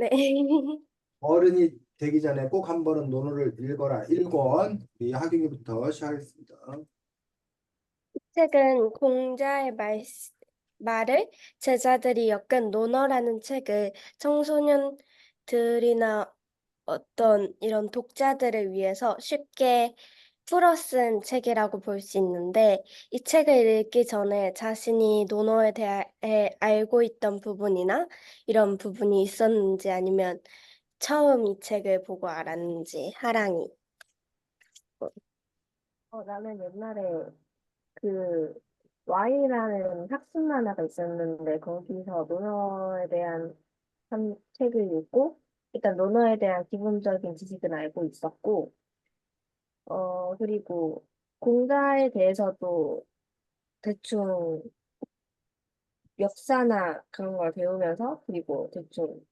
네. 어른이 되기 전에 꼭 한 번은 논어를 읽어라. 1권 이 학용이부터 시작하겠습니다. 책은 공자의 말을 제자들이 엮은 논어라는 책을 청소년들이나 어떤 이런 독자들을 위해서 쉽게 풀어 쓴 책이라고 볼 수 있는데, 이 책을 읽기 전에 자신이 논어에 대해 알고 있던 부분이나 이런 부분이 있었는지, 아니면 처음 이 책을 보고 알았는지, 하랑이. 나는 옛날에 그 Y라는 학습 만화가 있었는데 거기서 논어에 대한 한 책을 읽고 일단 논어에 대한 기본적인 지식은 알고 있었고 그리고 공자에 대해서도 대충 역사나 그런 걸 배우면서 그리고 대충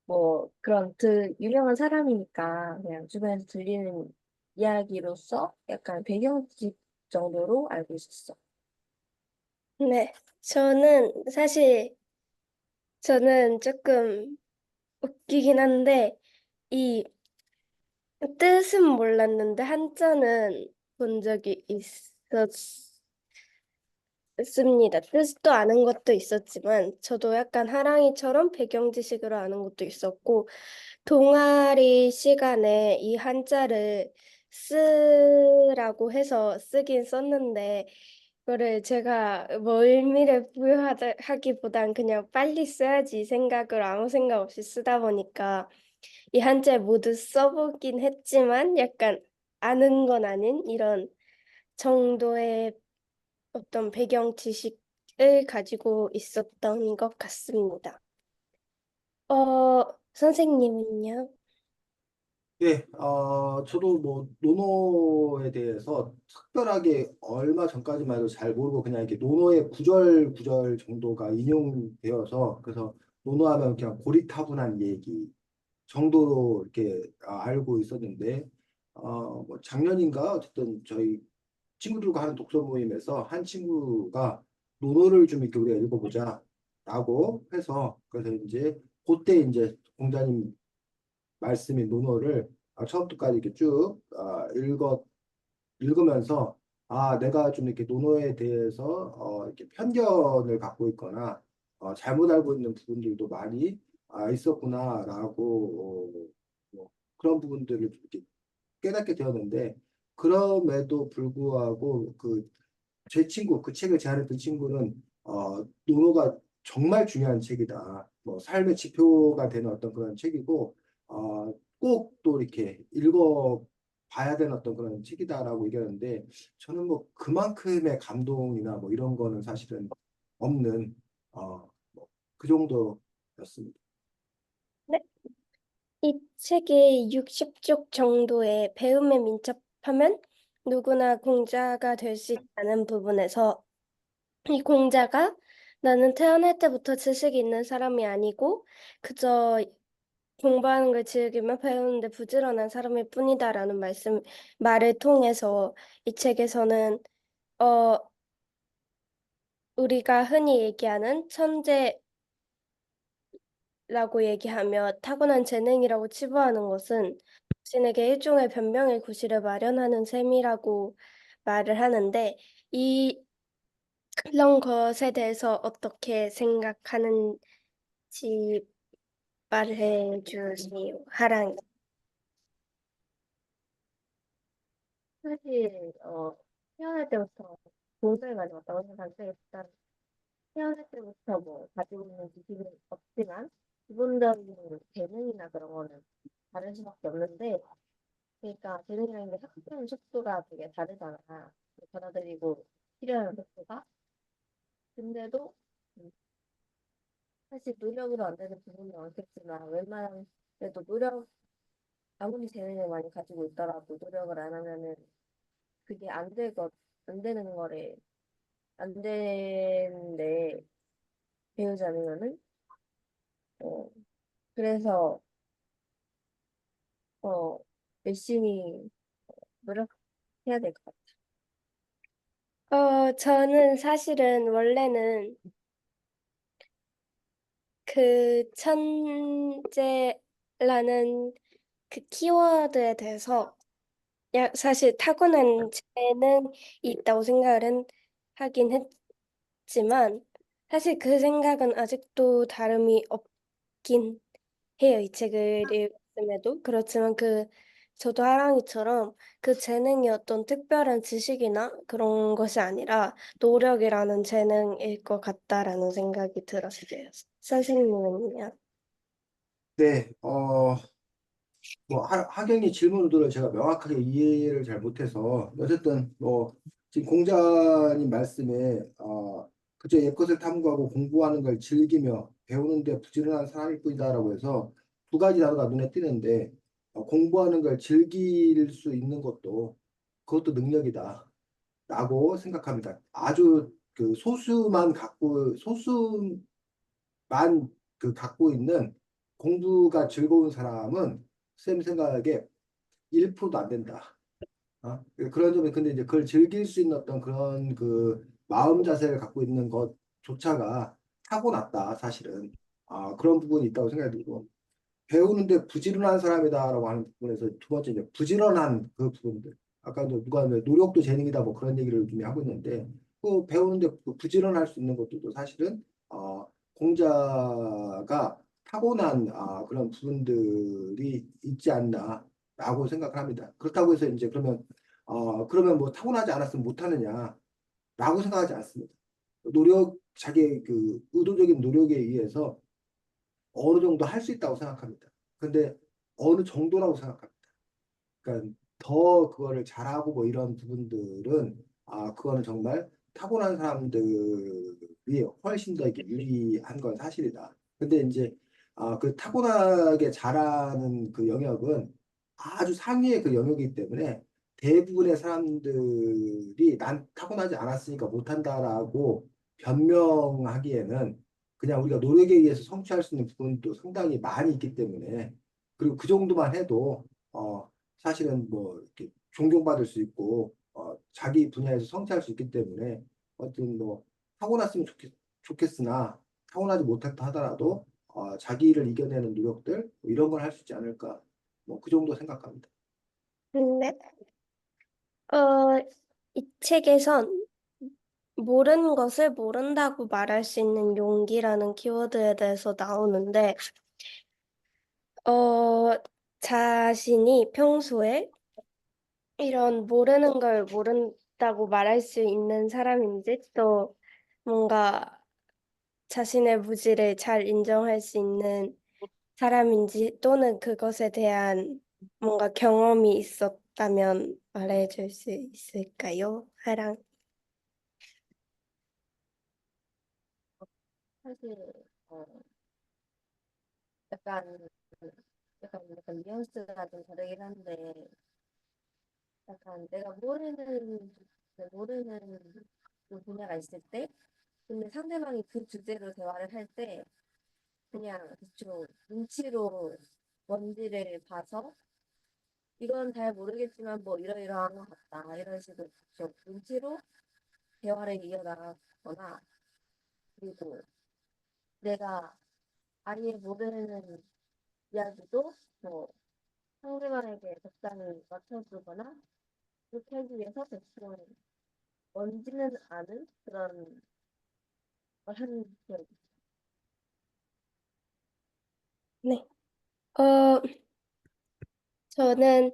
뭐 그런 유명한 사람이니까 그냥 주변에서 들리는 이야기로서 약간 배경 지식 정도로 알고 있었어. 네, 사실 저는 조금 웃기긴 한데, 이 뜻은 몰랐는데 한자는 본 적이 있었습니다. 뜻도 아는 것도 있었지만, 저도 약간 하랑이처럼 배경 지식으로 아는 것도 있었고, 동아리 시간에 이 한자를 쓰라고 해서 쓰긴 썼는데, 그거를 제가 뭐 의미를 부여하기보단 그냥 빨리 써야지 생각으로 아무 생각 없이 쓰다 보니까 이 한자 모두 써보긴 했지만 약간 아는 건 아닌 이런 정도의 어떤 배경 지식을 가지고 있었던 것 같습니다. 선생님은요? 예, 저도 뭐 논어에 대해서 특별하게 얼마 전까지만 해도 잘 모르고 그냥 이렇게 논어의 구절 구절 정도가 인용되어서 그래서 논어하면 그냥 고리타분한 얘기 정도로 이렇게 알고 있었는데 뭐 작년인가 어쨌든 저희 친구들과 하는 독서 모임에서 한 친구가 논어를 좀 이렇게 우리가 읽어보자 라고 해서 그래서 이제 그때 이제 공자님 말씀인 논어를 처음부터까지 이렇게 쭉 읽으면서 내가 좀 이렇게 논어에 대해서 이렇게 편견을 갖고 있거나 잘못 알고 있는 부분들도 많이 있었구나라고 뭐 그런 부분들을 좀 이렇게 깨닫게 되었는데 그럼에도 불구하고 그 제 친구 그 책을 제안했던 친구는 논어가 정말 중요한 책이다. 뭐 삶의 지표가 되는 어떤 그런 책이고 꼭 또 이렇게 읽어 봐야 되는 어떤 그런 책이다라고 얘기하는데 저는 뭐 그만큼의 감동이나 뭐 이런 거는 사실은 없는 그 정도였습니다. 네. 이 책이 60쪽 정도의 배움에 민첩하면 누구나 공자가 될 수 있다는 부분에서, 이 공자가 나는 태어날 때부터 지식이 있는 사람이 아니고 그저 공부하는 걸 즐기며 배우는데 부지런한 사람일 뿐이다라는 말을 통해서 이 책에서는 어 우리가 흔히 얘기하는 천재라고 얘기하며 타고난 재능이라고 치부하는 것은 자신에게 일종의 변명의 구실을 마련하는 셈이라고 말을 하는데, 이 그런 것에 대해서 어떻게 생각하는지 말해 주세요. 하랑. 사실 태어날 때부터 공부를 많이 왔다고 생각하는데 일단 태어날 때부터 뭐 가지고 있는 지식은 없지만 기본적인 재능이나 그런 거는 다를 수밖에 없는데 그러니까 재능이라는 게 학습하는 속도가 되게 다르잖아. 받아들이고 필요한 속도가 근데도 음, 사실 노력으로 안 되는 부분이 많겠지만 웬만하면 그래도 노력 아무리 재능을 많이 가지고 있더라도 노력을 안 하면은 그게 안 되는 거래 안 되는데 배우지 않으면은 어 그래서 어 열심히 노력해야 될 것 같아. 저는 사실은 원래는 그 천재라는 그 키워드에 대해서 사실 타고난 재능이 있다고 하긴 했지만 사실 그 생각은 아직도 다름이 없긴 해요. 이 책을 읽었음에도. 그렇지만 저도 하랑이처럼 그 재능이 어떤 특별한 지식이나 그런 것이 아니라 노력이라는 재능일 것 같다라는 생각이 들었어요. 선생님은요? 네, 뭐 하경이 질문들을 제가 명확하게 이해를 잘 못해서 어쨌든 뭐 지금 공자님 말씀에 그저 옛것을 탐구하고 공부하는 걸 즐기며 배우는데 부지런한 사람일 뿐이다라고 해서 두 가지 단어가 눈에 띄는데 공부하는 걸 즐길 수 있는 것도 그것도 능력이다라고 생각합니다. 아주 그 소수만 갖고 있는 공부가 즐거운 사람은 쌤 생각에 1%도 안 된다. 그런 점에 근데 이제 그걸 즐길 수 있는 어떤 그런 그 마음 자세를 갖고 있는 것조차가 타고났다, 사실은. 그런 부분이 있다고 생각이 들고 배우는데 부지런한 사람이다라고 하는 부분에서 두 번째 이제 부지런한 그 부분들. 아까도 누가 노력도 재능이다 뭐 그런 얘기를 좀 하고 있는데 그 배우는데 그 부지런할 수 있는 것들도 사실은 공자가 타고난 그런 부분들이 있지 않나라고 생각을 합니다. 그렇다고 해서 이제 그러면 뭐 타고나지 않았으면 못하느냐라고 생각하지 않습니다. 자기의 그 의도적인 노력에 의해서 어느 정도 할 수 있다고 생각합니다. 근데 어느 정도라고 생각합니다. 그러니까 더 그거를 잘하고 뭐 이런 부분들은 그거는 정말 타고난 사람들이 훨씬 더 이렇게 유리한 건 사실이다. 근데 이제 그 타고나게 잘하는 그 영역은 아주 상위의 그 영역이기 때문에 대부분의 사람들이 난 타고나지 않았으니까 못한다라고 변명하기에는 그냥 우리가 노력에 의해서 성취할 수 있는 부분도 상당히 많이 있기 때문에 그리고 그 정도만 해도 사실은 뭐 이렇게 존경받을 수 있고 자기 분야에서 성취할 수 있기 때문에 어떤 뭐 타고났으면 좋겠으나 타고나지 못했다 하더라도 자기를 이겨내는 노력들 뭐 이런 걸 할 수 있지 않을까 뭐 그 정도 생각합니다. 네. 이 책에선 모르는 것을 모른다고 말할 수 있는 용기라는 키워드에 대해서 나오는데, 어, 자신이 평소에 이런 모르는 걸 모른다고 말할 수 있는 사람인지, 또 뭔가 자신의 무지를 잘 인정할 수 있는 사람인지, 또는 그것에 대한 뭔가 경험이 있었다면 말해줄 수 있을까요? 하랑. 사실 어, 약간 약간 뉘앙스가 좀 다르긴 한데 약간 내가 모르는 그 분야가 있을 때 근데 상대방이 그 주제로 대화를 할 때 그냥 대충 눈치로 뭔지를 봐서 이건 잘 모르겠지만 뭐 이러이러한 것 같다 이런 식으로 대충 눈치로 대화를 이어나가거나 그리고 내가 아예 모르는 이야기도 뭐 상대방에게 적당히 맞춰주거나 그렇게 하기 위해서 대충 뭔지는 아는 그런 걸 하는 기억이 네. 어, 저는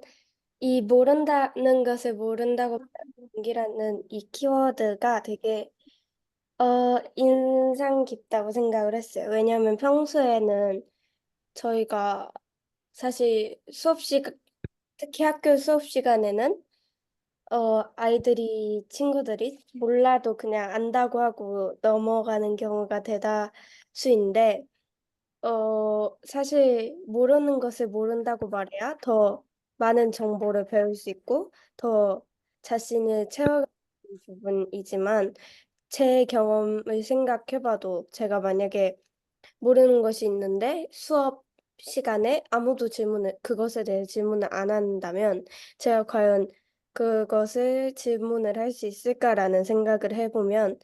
이 모른다는 것을 모른다고 말하는 이 키워드가 되게 인상 깊다고 생각을 했어요. 왜냐하면 평소에는 저희가 사실 특히 학교 수업 시간에는 친구들이 몰라도 그냥 안다고 하고 넘어가는 경우가 대다수인데 사실 모르는 것을 모른다고 말해야 더 많은 정보를 배울 수 있고 더 자신을 채워가는 부분이지만 제 경험을 생각해봐도 제가 만약에 모르는 것이 있는데 수업 시간에 아무도 그것에 대해 질문을 안 한다면 제가 과연 그것을 질문을 할 수 있을까라는 생각을 해보면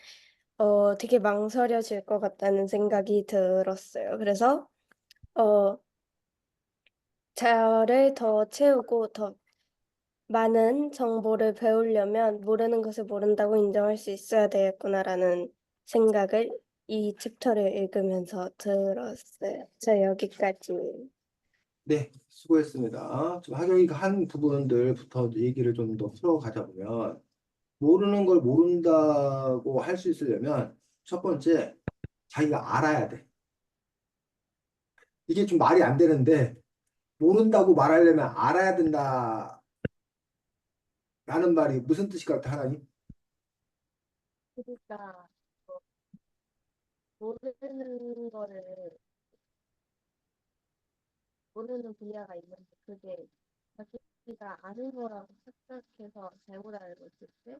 되게 망설여질 것 같다는 생각이 들었어요. 그래서 어, 저를 더 채우고 더 많은 정보를 배우려면 모르는 것을 모른다고 인정할 수 있어야 되겠구나라는 생각을 이 챕터를 읽으면서 들었어요. 저 여기까지. 네, 수고했습니다. 지금 하경이가 한 부분들부터 얘기를 좀 더 풀어가자 보면, 모르는 걸 모른다고 할 수 있으려면, 첫 번째, 자기가 알아야 돼. 이게 좀 말이 안 되는데, 모른다고 말하려면 알아야 된다라는 말이 무슨 뜻일 것 같아, 하나님? 그러니까 모르는 거를 모르는 분야가 있는데 그게 자기가 아는 거라고 착각해서 잘못 알고 있을 때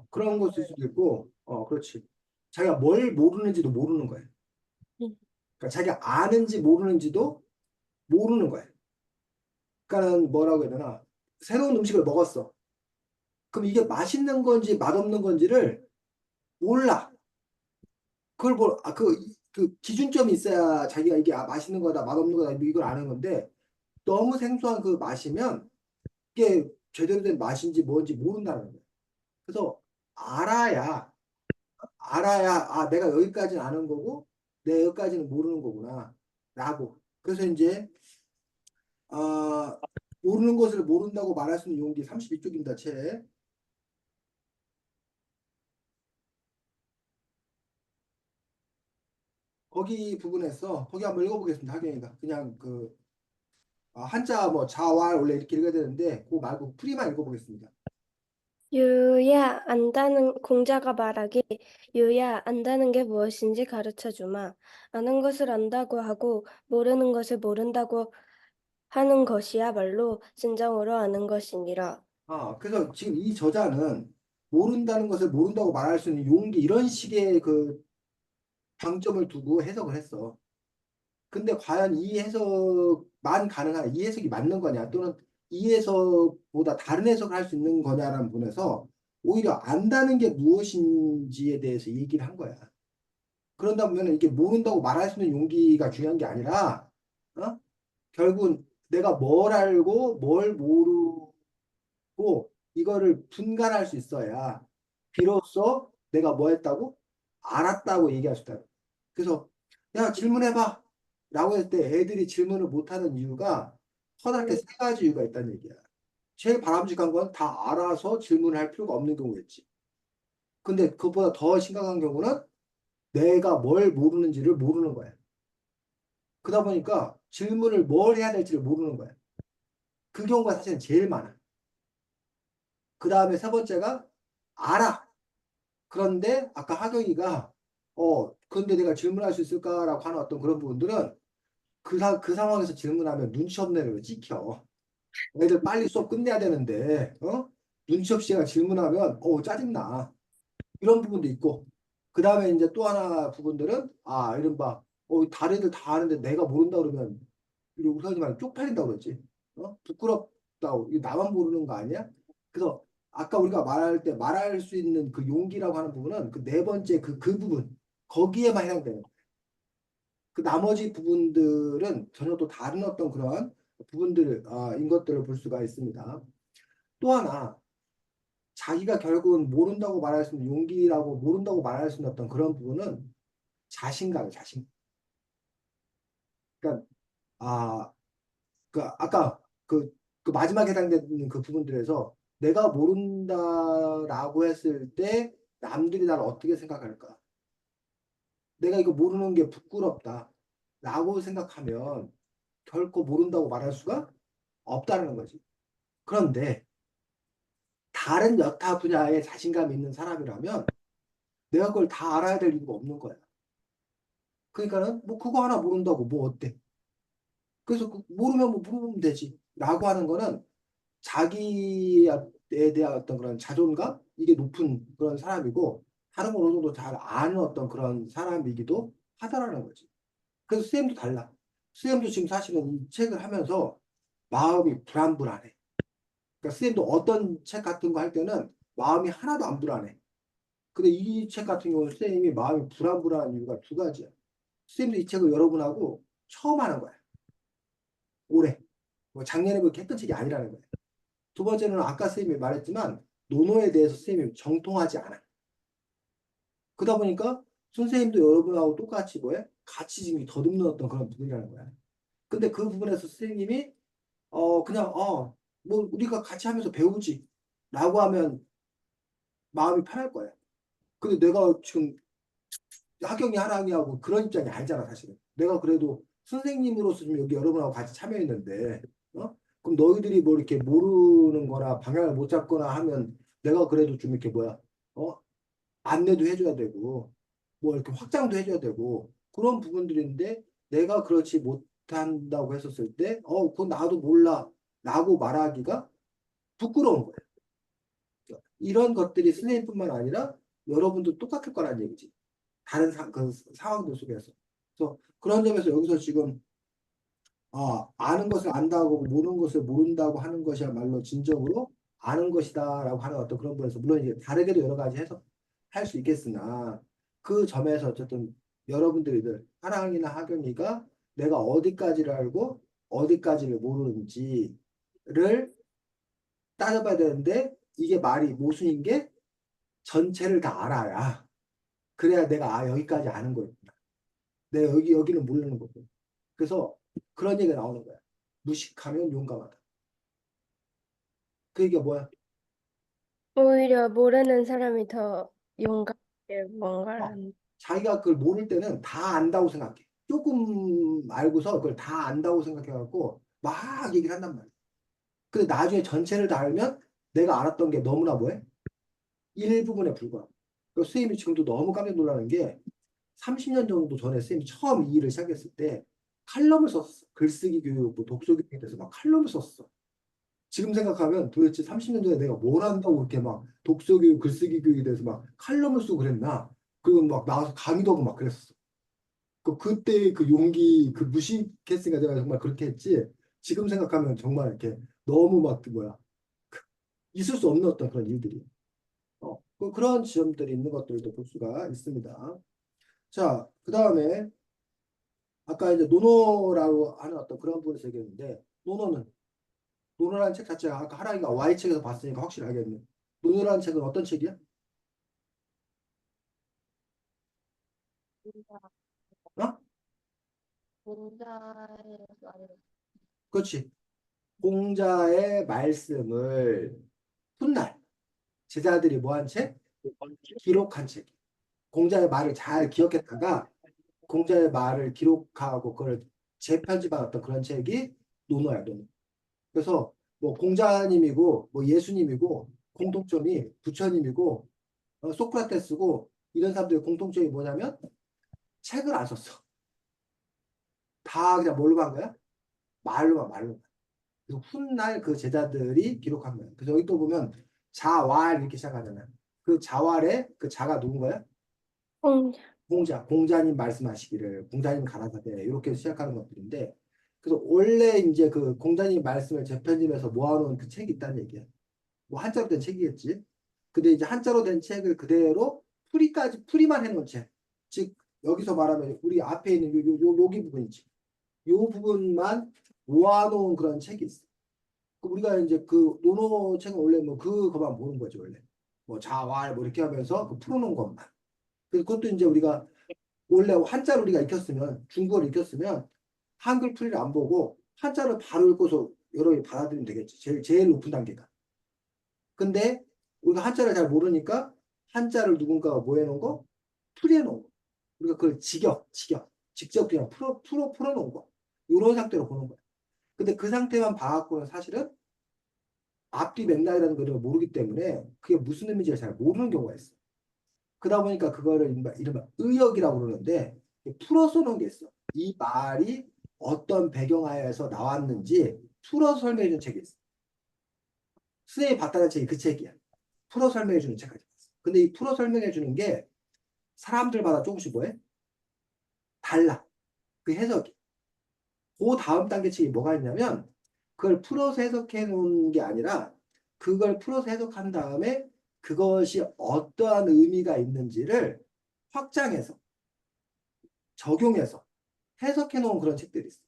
그런 것일 그거를 수도 있고, 그렇지. 자기가 뭘 모르는지도 모르는 거예요. 음. 그러니까 자기가 아는지 모르는지도 모르는 거예요. 그러니까는 뭐라고 해야 되나? 새로운 음식을 먹었어. 그럼 이게 맛있는 건지 맛없는 건지를 몰라. 그걸 그 기준점이 있어야 자기가 이게 맛있는 거다, 맛없는 거다, 이걸 아는 건데, 너무 생소한 그 맛이면 이게 제대로 된 맛인지 뭔지 모른다는 거예요. 그래서 알아야, 내가 여기까지는 아는 거고, 내가 여기까지는 모르는 거구나. 라고. 그래서 이제, 아, 모르는 것을 모른다고 말할 수 있는 용기 32쪽입니다, 책. 거기 부분에서, 거기 한번 읽어보겠습니다, 하경이가. 그냥 한자 뭐 자왈 원래 이렇게 읽어야 되는데 그거 말고 풀이만 읽어보겠습니다. 유야, 안다는 공자가 말하기, 유야, 안다는 게 무엇인지 가르쳐 주마. 아는 것을 안다고 하고 모르는 것을 모른다고 하는 것이야말로 진정으로 아는 것이니라. 그래서 지금 이 저자는 모른다는 것을 모른다고 말할 수 있는 용기 이런 식의 그 방점을 두고 해석을 했어. 근데 과연 이 해석만 가능한 이 해석이 맞는 거냐 또는 이 해석보다 다른 해석을 할 수 있는 거냐라는 부분에서 오히려 안다는 게 무엇인지에 대해서 얘기를 한 거야. 그런다 보면 이게 모른다고 말할 수 있는 용기가 중요한 게 아니라 어? 결국은 내가 뭘 알고 뭘 모르고 이거를 분간할 수 있어야 비로소 내가 뭐 했다고? 알았다고 얘기할 수 있다. 그래서 야 질문해봐 라고 할 때 애들이 질문을 못하는 이유가 커다랗게 세 가지 이유가 있다는 얘기야. 제일 바람직한 건 다 알아서 질문을 할 필요가 없는 경우겠지. 근데 그것보다 더 심각한 경우는 내가 뭘 모르는지를 모르는 거야. 그러다 보니까 질문을 뭘 해야 될지를 모르는 거야. 그 경우가 사실은 제일 많아. 그 다음에 세 번째가 알아. 그런데 아까 하경이가 그런데 내가 질문할 수 있을까라고 하는 어떤 그런 부분들은 그 상황에서 질문하면 눈치 없는 애로 찍혀. 애들 빨리 수업 끝내야 되는데 눈치 없이 애가 질문하면 짜증나. 이런 부분도 있고 그 다음에 이제 또 하나 부분들은 이른바 다른 애들 다 아는데 내가 모른다 그러면 이러고 흔히 말해 쪽팔린다고 그랬지. 부끄럽다고. 이거 나만 모르는 거 아니야? 그래서 아까 우리가 말할 때 말할 수 있는 그 용기라고 하는 부분은 그 네 번째 그 부분 거기에만 해당되는 거예요. 그 나머지 부분들은 전혀 또 다른 어떤 그런 부분들을 인 것들을 볼 수가 있습니다. 또 하나 자기가 결국은 모른다고 말할 수 있는 용기라고 모른다고 말할 수 있는 어떤 그런 부분은 자신감이에요, 자신. 그러니까 아 아까 그 마지막에 해당되는 그 부분들에서 내가 모른다라고 했을 때 남들이 나를 어떻게 생각할까? 내가 이거 모르는 게 부끄럽다. 라고 생각하면 결코 모른다고 말할 수가 없다는 거지. 그런데 다른 여타 분야에 자신감이 있는 사람이라면 내가 그걸 다 알아야 될 이유가 없는 거야. 그러니까는 뭐 그거 하나 모른다고 뭐 어때? 그래서 모르면 뭐 물어보면 되지. 라고 하는 거는 자기에 대한 어떤 그런 자존감 이게 높은 그런 사람이고 다른 걸 어느 정도 잘 아는 어떤 그런 사람이기도 하다라는 거지. 그래서 쌤도 달라. 쌤도 지금 사실은 이 책을 하면서 마음이 불안불안해. 그러니까 쌤도 어떤 책 같은 거 할 때는 마음이 하나도 안 불안해. 근데 이 책 같은 경우는 선생님이 마음이 불안불안한 이유가 두 가지야. 선생님도 이 책을 여러분하고 처음 하는 거야. 올해. 뭐 작년에 그렇게 했던 책이 아니라는 거야. 두 번째는 아까 선생님이 말했지만 논어에 대해서 선생님이 정통하지 않아. 그러다 보니까 선생님도 여러분하고 똑같이 뭐해? 같이 지금 더듬는 어떤 그런 부분이라는 거야. 근데 그 부분에서 선생님이 그냥 뭐 우리가 같이 하면서 배우지 라고 하면 마음이 편할 거야. 근데 내가 지금 학경이 하랑이 하고 그런 입장이 아니잖아 사실은. 내가 그래도 선생님으로서 좀 여기 여러분하고 같이 참여했는데 그럼 너희들이 뭐 이렇게 모르는 거나 방향을 못 잡거나 하면 내가 그래도 좀 이렇게 뭐야 어 안내도 해줘야 되고 뭐 이렇게 확장도 해줘야 되고 그런 부분들인데 내가 그렇지 못한다고 했었을 때 그건 나도 몰라 라고 말하기가 부끄러운 거야. 이런 것들이 선생님뿐만 아니라 여러분도 똑같을 거란 얘기지. 다른 그 상황들 속에서. 그래서 그런 점에서 여기서 지금 아는 것을 안다고 모르는 것을 모른다고 하는 것이야말로 진정으로 아는 것이다라고 하는 어떤 그런 부분에서 물론 이제 다르게도 여러 가지 해서 할 수 있겠으나 그 점에서 어쨌든 여러분들이들 하랑이나 하경이가 내가 어디까지를 알고 어디까지를 모르는지를 따져봐야 되는데 이게 말이 모순인 게 전체를 다 알아야 그래야 내가 여기까지 아는 거였구나. 내가 여기는 모르는 거고. 그래서 그런 얘기가 나오는 거야. 무식하면 용감하다. 그 얘기가 뭐야? 오히려 모르는 사람이 더 용감하게 뭔가를 어, 한다. 자기가 그걸 모를 때는 다 안다고 생각해. 조금 알고서 그걸 다 안다고 생각해갖고 막 얘기를 한단 말이야. 근데 나중에 전체를 다 알면 내가 알았던 게 너무나 뭐해? 일부분에 불과하고. 그 선생님이 지금도 너무 깜짝 놀라는 게 30년 정도 전에 선생님이 처음 이 일을 시작했을 때 칼럼을 썼어. 글쓰기 교육, 뭐 독서 교육에 대해서 막 칼럼을 썼어. 지금 생각하면 도대체 30년 전에 내가 뭘 한다고 그렇게 막 독서 교육, 글쓰기 교육에 대해서 막 칼럼을 쓰고 그랬나? 그리고 막 나와서 강의도 하고 막 그랬었어. 그때 그 용기, 그 무식했으니까 내가 정말 그렇게 했지. 지금 생각하면 정말 이렇게 너무 막 그 뭐야. 있을 수 없는 어떤 그런 일들이. 그런 지점들이 있는 것들도 볼 수가 있습니다. 자, 그 다음에 아까 이제 노노라고 하는 어떤 그런 부분을 얘기했는데, 노노라는 책 자체가 아까 하랑이가 Y책에서 봤으니까 확실히 알겠네. 노노라는 책은 어떤 책이야? 공자, 어? 공자의 말을 그렇지. 공자의 말씀을 훗날 제자들이 뭐 한 책? 기록한 책. 공자의 말을 잘 기억했다가 공자의 말을 기록하고 그걸 재편집한 어떤 그런 책이 논어야, 논어. 그래서 뭐 공자님이고 뭐 예수님이고 공통점이 부처님이고 소크라테스고 이런 사람들의 공통점이 뭐냐면 책을 안 썼어. 다 그냥 뭘로 한 거야? 말로만. 그래서 훗날 그 제자들이 기록한 거야. 그래서 여기 또 보면 자왈 이렇게 시작하잖아. 그 자왈의 그 자가 누군가요? 공자. 공자님 말씀하시기를 공자님 가라사대 이렇게 시작하는 것들인데 그래서 원래 이제 그 공자님 말씀을 재편집해서 모아놓은 그 책이 있다는 얘기야. 뭐 한자로 된 책이겠지. 근데 이제 한자로 된 책을 그대로 풀이만 해놓은 책. 즉 여기서 말하면 우리 앞에 있는 여기 부분이지. 요 부분만 모아놓은 그런 책이 있어. 우리가 이제 그 논어 책은 원래 뭐 그거만 보는 거죠 원래. 뭐 자활 뭐 이렇게 하면서 그 풀어놓은 것만. 그래서 그것도 이제 우리가 원래 한자를 우리가 익혔으면 중국어를 익혔으면 한글 풀이를 안 보고 한자를 바로 읽고서 여러 개 받아들이면 되겠지. 제일 높은 단계가. 근데 우리가 한자를 잘 모르니까 한자를 누군가가 뭐 해놓은 거? 풀이해놓은 거. 우리가 그걸 직접 그냥 풀어놓은 거. 이런 상태로 보는 거야. 근데 그 상태만 봐갖고는 사실은 앞뒤 맥락이라는 걸 모르기 때문에 그게 무슨 의미인지 잘 모르는 경우가 있어. 그러다 보니까 그거를 이른바 의역이라고 그러는데 풀어서 놓은 게 있어. 이 말이 어떤 배경하에서 나왔는지 풀어서 설명해 주는 책이 있어. 선생님이 봤다는 책이 그 책이야. 풀어 설명해 주는 책까지 봤어. 근데 이 풀어 설명해 주는 게 사람들마다 조금씩 뭐해? 달라. 그 해석이. 그 다음 단계 책이 뭐가 있냐면 그걸 풀어서 해석해 놓은 게 아니라 그걸 풀어서 해석한 다음에 그것이 어떠한 의미가 있는지를 확장해서 적용해서 해석해 놓은 그런 책들이 있어요.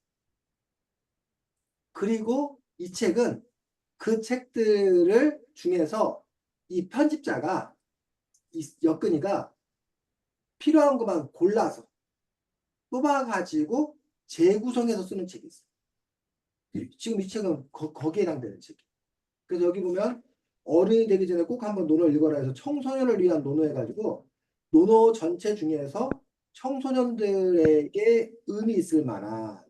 그리고 이 책은 그 책들을 중에서 이 편집자가 이 역근이가 필요한 것만 골라서 뽑아가지고 재구성해서 쓰는 책이 있어요. 지금 이 책은 거기에 해당되는 책이에요. 그래서 여기 보면 어른이 되기 전에 꼭 한번 논어를 읽어라 해서 청소년을 위한 논어 해가지고 논어 전체 중에서 청소년들에게 의미 있을 만한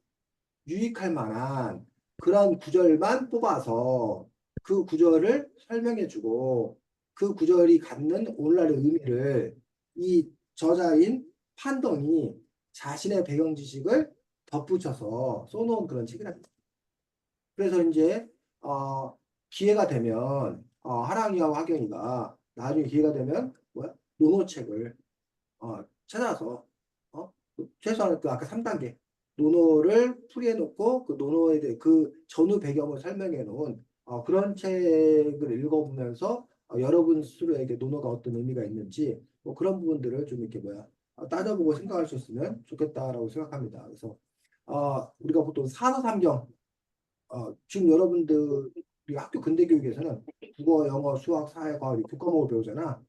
유익할 만한 그런 구절만 뽑아서 그 구절을 설명해주고 그 구절이 갖는 오늘날의 의미를 이 저자인 판덕이 자신의 배경 지식을 덧붙여서 써놓은 그런 책이랍니다. 그래서 이제 기회가 되면 하랑이하고 하경이가 나중에 기회가 되면 뭐야? 논어책을 찾아서 최소한 그 아까 3단계 논어를 풀이해 놓고 그 논어에 대해 그 전후 배경을 설명해 놓은 그런 책을 읽어보면서 여러분 스스로에게 논어가 어떤 의미가 있는지 뭐 그런 부분들을 좀 이렇게 뭐야 따져보고 생각할 수 있으면 좋겠다라고 생각합니다. 그래서 우리가 보통 산어삼경 지금 여러분들이 학교 근대교육에서는 국어, 영어, 수학, 사회, 과학 이 교과목을 배우잖아.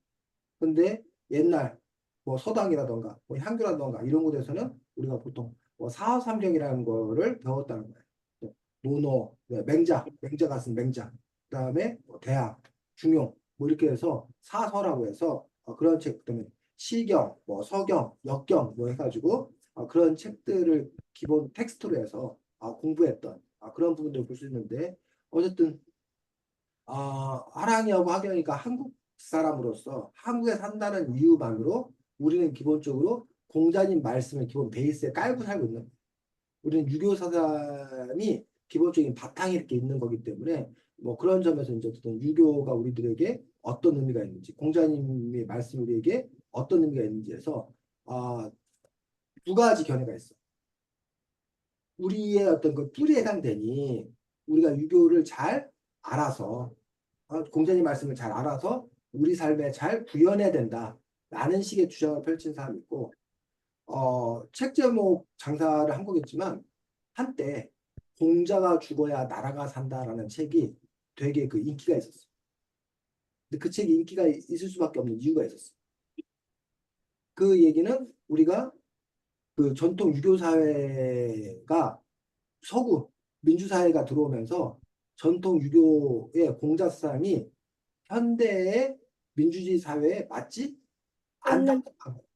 근데 옛날 뭐 서당이라던가 뭐 향교라던가 이런 곳에서는 우리가 보통 뭐 사후삼경이라는 거를 배웠다는 거예요. 또 논어, 맹자가 쓴 맹자, 그다음에 뭐 대학, 중용 뭐 이렇게 해서 사서라고 해서 그런 책, 그다음에 시경, 뭐 서경, 역경 뭐 해가지고 그런 책들을 기본 텍스트로 해서 공부했던 그런 부분들을 볼 수 있는데 어쨌든 하랑이하고 하경이가 한국 사람으로서 한국에 산다는 이유만으로 우리는 기본적으로 공자님 말씀을 기본 베이스에 깔고 살고 있는 우리는 유교 사상이 기본적인 바탕이 이렇게 있는 거기 때문에 뭐 그런 점에서 이제 어쨌든 유교가 우리들에게 어떤 의미가 있는지 공자님의 말씀이 우리에게 어떤 의미가 있는지 해서 아, 두 가지 견해가 있어. 우리의 어떤 그 뿌리에 해당되니 우리가 유교를 잘 알아서 공자님 말씀을 잘 알아서 우리 삶에 잘 구현해야 된다라는 식의 주장을 펼친 사람이 있고 책 제목 장사를 한 거겠지만 한때 공자가 죽어야 나라가 산다라는 책이 되게 그 인기가 있었어. 근데 그 책이 인기가 있을 수밖에 없는 이유가 있었어. 그 얘기는 우리가 그 전통 유교 사회가 서구 민주사회가 들어오면서 전통 유교의 공자 사상이 현대의 민주주의 사회에 맞지 맞는 않다고 생각한 거예요.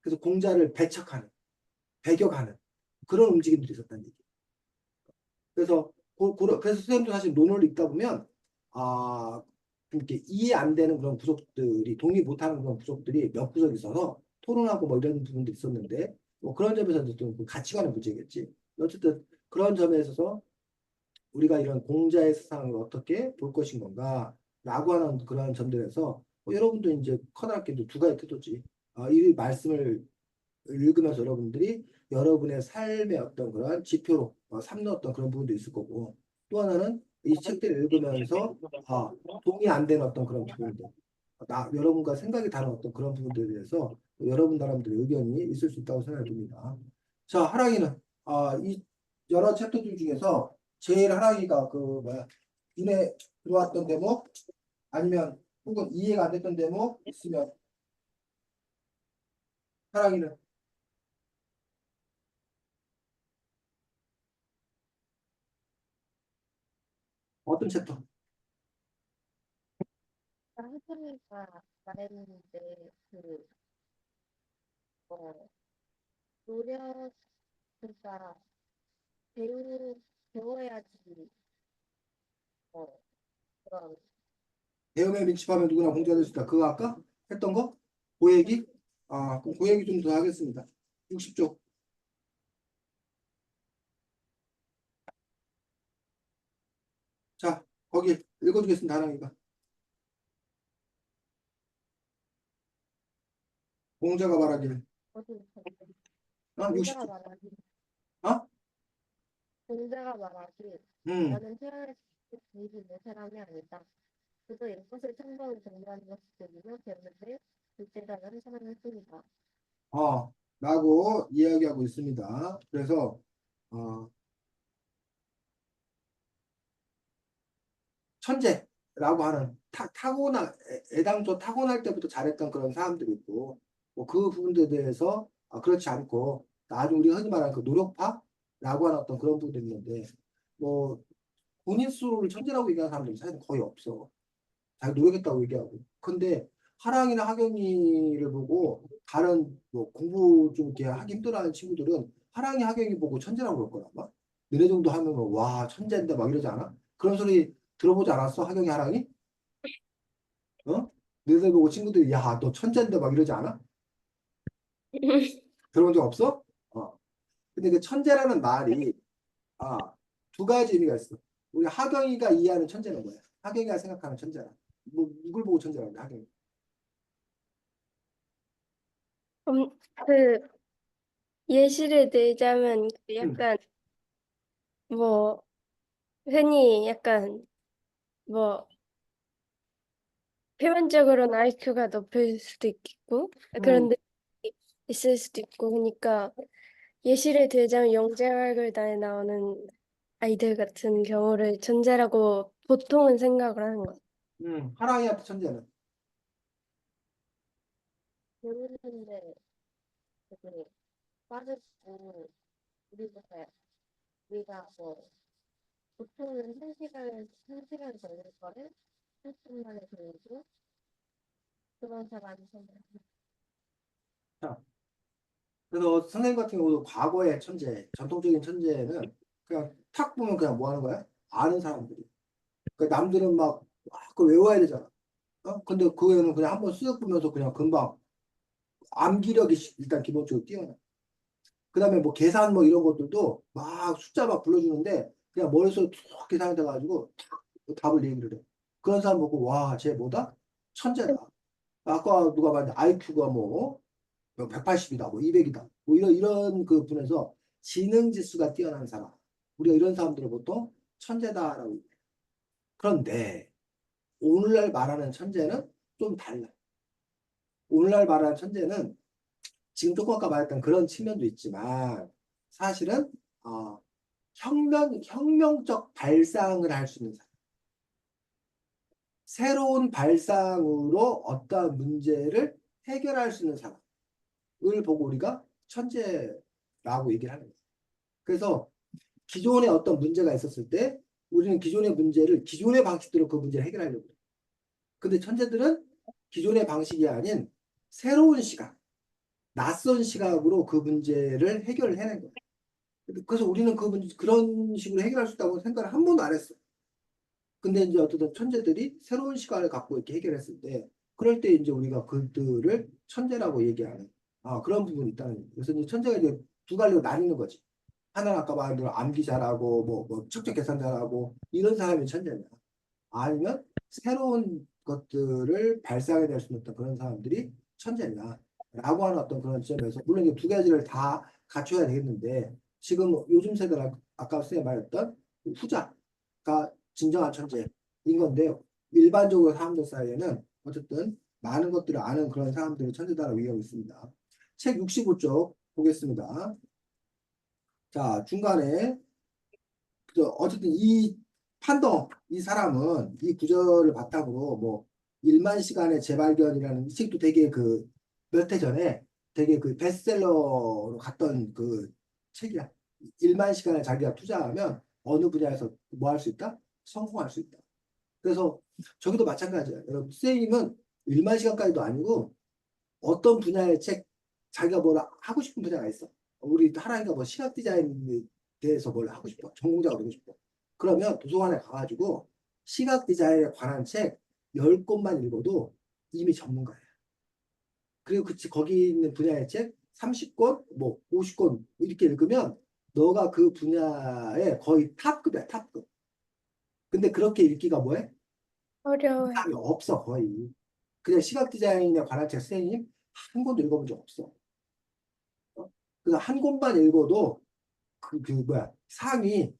그래서 공자를 배척하는, 배격하는 그런 움직임들이 있었다는 얘기예요. 그래서 그래서 선생님도 사실 논어를 읽다 보면 이렇게 이해 안 되는 그런 구석들이 동의 못하는 그런 구석들이 몇 구석 있어서 토론하고 뭐 이런 부분도 있었는데 뭐 그런 점에서 좀 가치관의 문제겠지. 어쨌든 그런 점에 있어서 우리가 이런 공자의 세상을 어떻게 볼 것인 건가라고 하는 그런 점들에서 여러분도 이제 커다랗게도 두 가지 태도지. 이 말씀을 읽으면서 여러분들이 여러분의 삶의 어떤 그런 지표로 삼는 어떤 그런 부분도 있을 거고 또 하나는 이 책들을 읽으면서 동의 안 되는 어떤 그런 부분들 여러분과 생각이 다른 어떤 그런 부분들에 대해서 여러분 나름대로 의견이 있을 수 있다고 생각이 듭니다. 자, 하랑이는 이 여러 챕터들 중에서 제일 하랑이가 그 뭐야 눈에 들어왔던 대목 아니면 혹은 이해가 안 됐던 대목 있으면 하랑이는 어떤 챕터? 혜성이가 말했는데 어, 노력 그러니까 배워야지 어, 그런 배움에 민첩하면 누구나 공자가 될 수 있다. 그거 아까 했던 거? 그 얘기? 그럼 그 얘기 좀 더 하겠습니다. 60쪽. 자, 거기 읽어주겠습니다. 하랑이가. 공자가 말하기를. 어디부터 공자가 60쪽. 말하기 어? 공자가 말하기 음. 나는 태어날 수 있는 사람이 아니다. 저도 연꽃을 참고로 공부하는 것이 되기로 되었는데 둘째가는 사랑을 씁니다. 라고 이야기하고 있습니다. 그래서 어, 천재라고 하는 애당초 타고날 때부터 잘했던 그런 사람들이 있고, 뭐 그 부분들에 대해서 그렇지 않고, 나중 우리 흔히 말하는 그 노력파라고 하는 어떤 그런 부분들이 있는데, 뭐 본인 스스로를 천재라고 얘기하는 사람들이 사실 거의 없어. 자기 노력했다고 얘기하고. 근데 하랑이나 하경이를 보고 다른 뭐 공부 좀 이렇게 하기 힘들어하는 친구들은 하랑이, 하경이 보고 천재라고 그럴 거란 말. 너네 정도 하면 와 천재인데 막 이러지 않아? 그런 소리 들어보지 않았어? 하경이, 하랑이? 어? 너희들 보고 친구들이 야 너 천재인데 막 이러지 않아? 들어본 적 없어? 근데 그 천재라는 말이 아, 두 가지 의미가 있어. 우리 하경이가 이해하는 천재는 뭐야? 하경이가 생각하는 천재라. 뭐 누굴 보고 천재라고 해, 하경이? 음, 그 예시를 들자면 그 응. 약간 뭐 흔히 약간 뭐 표면적으로는 IQ가 높을 수도 있겠고 응. 그런 데 있을 수도 있고 그러니까 예시를 들자면 영재활굴단에 나오는 아이들 같은 경우를 천재라고 보통은 생각을 하는 것 같아요. 응. 하랑이한테 천재는. 배우는데 되게 빠르고 우리보다 우리가 뭐 보통은 한 시간 걸릴 거를 30분 만에 배우고 그런 사람이 정말 자, 그래서 선생님 같은 경우도 과거의 천재, 전통적인 천재는 그냥 탁 보면 그냥 뭐 하는 거야? 아는 사람들이. 그러니까 남들은 막 그걸 외워야 되잖아. 근데 그 애는 그냥 한번 쓱 보면서 그냥 금방 암기력이 일단 기본적으로 뛰어나. 그다음에 뭐 계산 뭐 이런 것들도 막 숫자 막 불러주는데 그냥 머릿속에 툭 계산이 돼가지고 탁 답을 얘기를 해. 그런 사람 보고 와, 쟤 뭐다? 천재다. 아까 누가 말했는데 IQ가 뭐 180이다, 뭐 200이다, 뭐 이런 그 분에서 지능 지수가 뛰어난 사람. 우리가 이런 사람들을 보통 천재다라고. 얘기해요. 그런데 오늘날 말하는 천재는 좀 달라. 오늘날 말하는 천재는 지금 조금 아까 말했던 그런 측면도 있지만 사실은 어, 혁명적 발상을 할 수 있는 사람. 새로운 발상으로 어떠한 문제를 해결할 수 있는 사람을 보고 우리가 천재라고 얘기를 하는 거예요. 그래서 기존에 어떤 문제가 있었을 때 우리는 기존의 문제를 기존의 방식대로 그 문제를 해결하려고 해요. 근데 천재들은 기존의 방식이 아닌 새로운 시각, 낯선 시각으로 그 문제를 해결을 해낸 거예요. 그래서 우리는 그 문제, 그런 식으로 해결할 수 있다고 생각을 한 번도 안 했어. 근데 이제 어떤 천재들이 새로운 시각을 갖고 이렇게 해결했을 때, 그럴 때 이제 우리가 그들을 천재라고 얘기하는 그런 부분이 있다는 거예요. 그래서 이제 천재가 이제 두 갈래로 나뉘는 거지. 하나는 아까 말한 대로 암기 잘하고 뭐 척척 계산 잘하고 이런 사람이 천재냐. 아니면 새로운 것들을 발상해낼 수 있는 그런 사람들이 천재냐라고 하는 어떤 그런 지점에서 물론 이제 두 가지를 다 갖춰야 되겠는데 지금 요즘 세대는 아까 선생님 말했던 후자가 진정한 천재인 건데 일반적으로 사람들 사이에는 어쨌든 많은 것들을 아는 그런 사람들을 천재다라고 얘기하고 있습니다. 책 65쪽 보겠습니다. 자, 중간에 어쨌든 이 판동 이 사람은 이 구절을 바탕으로 뭐 1만 시간의 재발견이라는 이 책도 되게 그 몇 해 전에 되게 그 베스트셀러로 갔던 그 책이야. 1만 시간을 자기가 투자하면 어느 분야에서 뭐 할 수 있다? 성공할 수 있다. 그래서 저기도 마찬가지야. 여러분, 선생님은 1만 시간까지도 아니고 어떤 분야의 책 자기가 뭘 하고 싶은 분야가 있어. 우리 하나이가 뭐 시각 디자인에 대해서 뭘 하고 싶어. 전공자가 되고 싶어. 그러면 도서관에 가가지고 시각 디자인에 관한 책 10권만 읽어도 이미 전문가야. 그리고 거기 있는 분야의 책 30권, 뭐 50권 이렇게 읽으면 너가 그 분야의 거의 탑급이야, 탑급. 근데 그렇게 읽기가 뭐해? 어려워요. 사람이 없어, 거의. 그냥 시각 디자인에 관한 책 선생님 한 권도 읽어본 적 없어. 그래서 한 권만 읽어도 그 뭐야 상위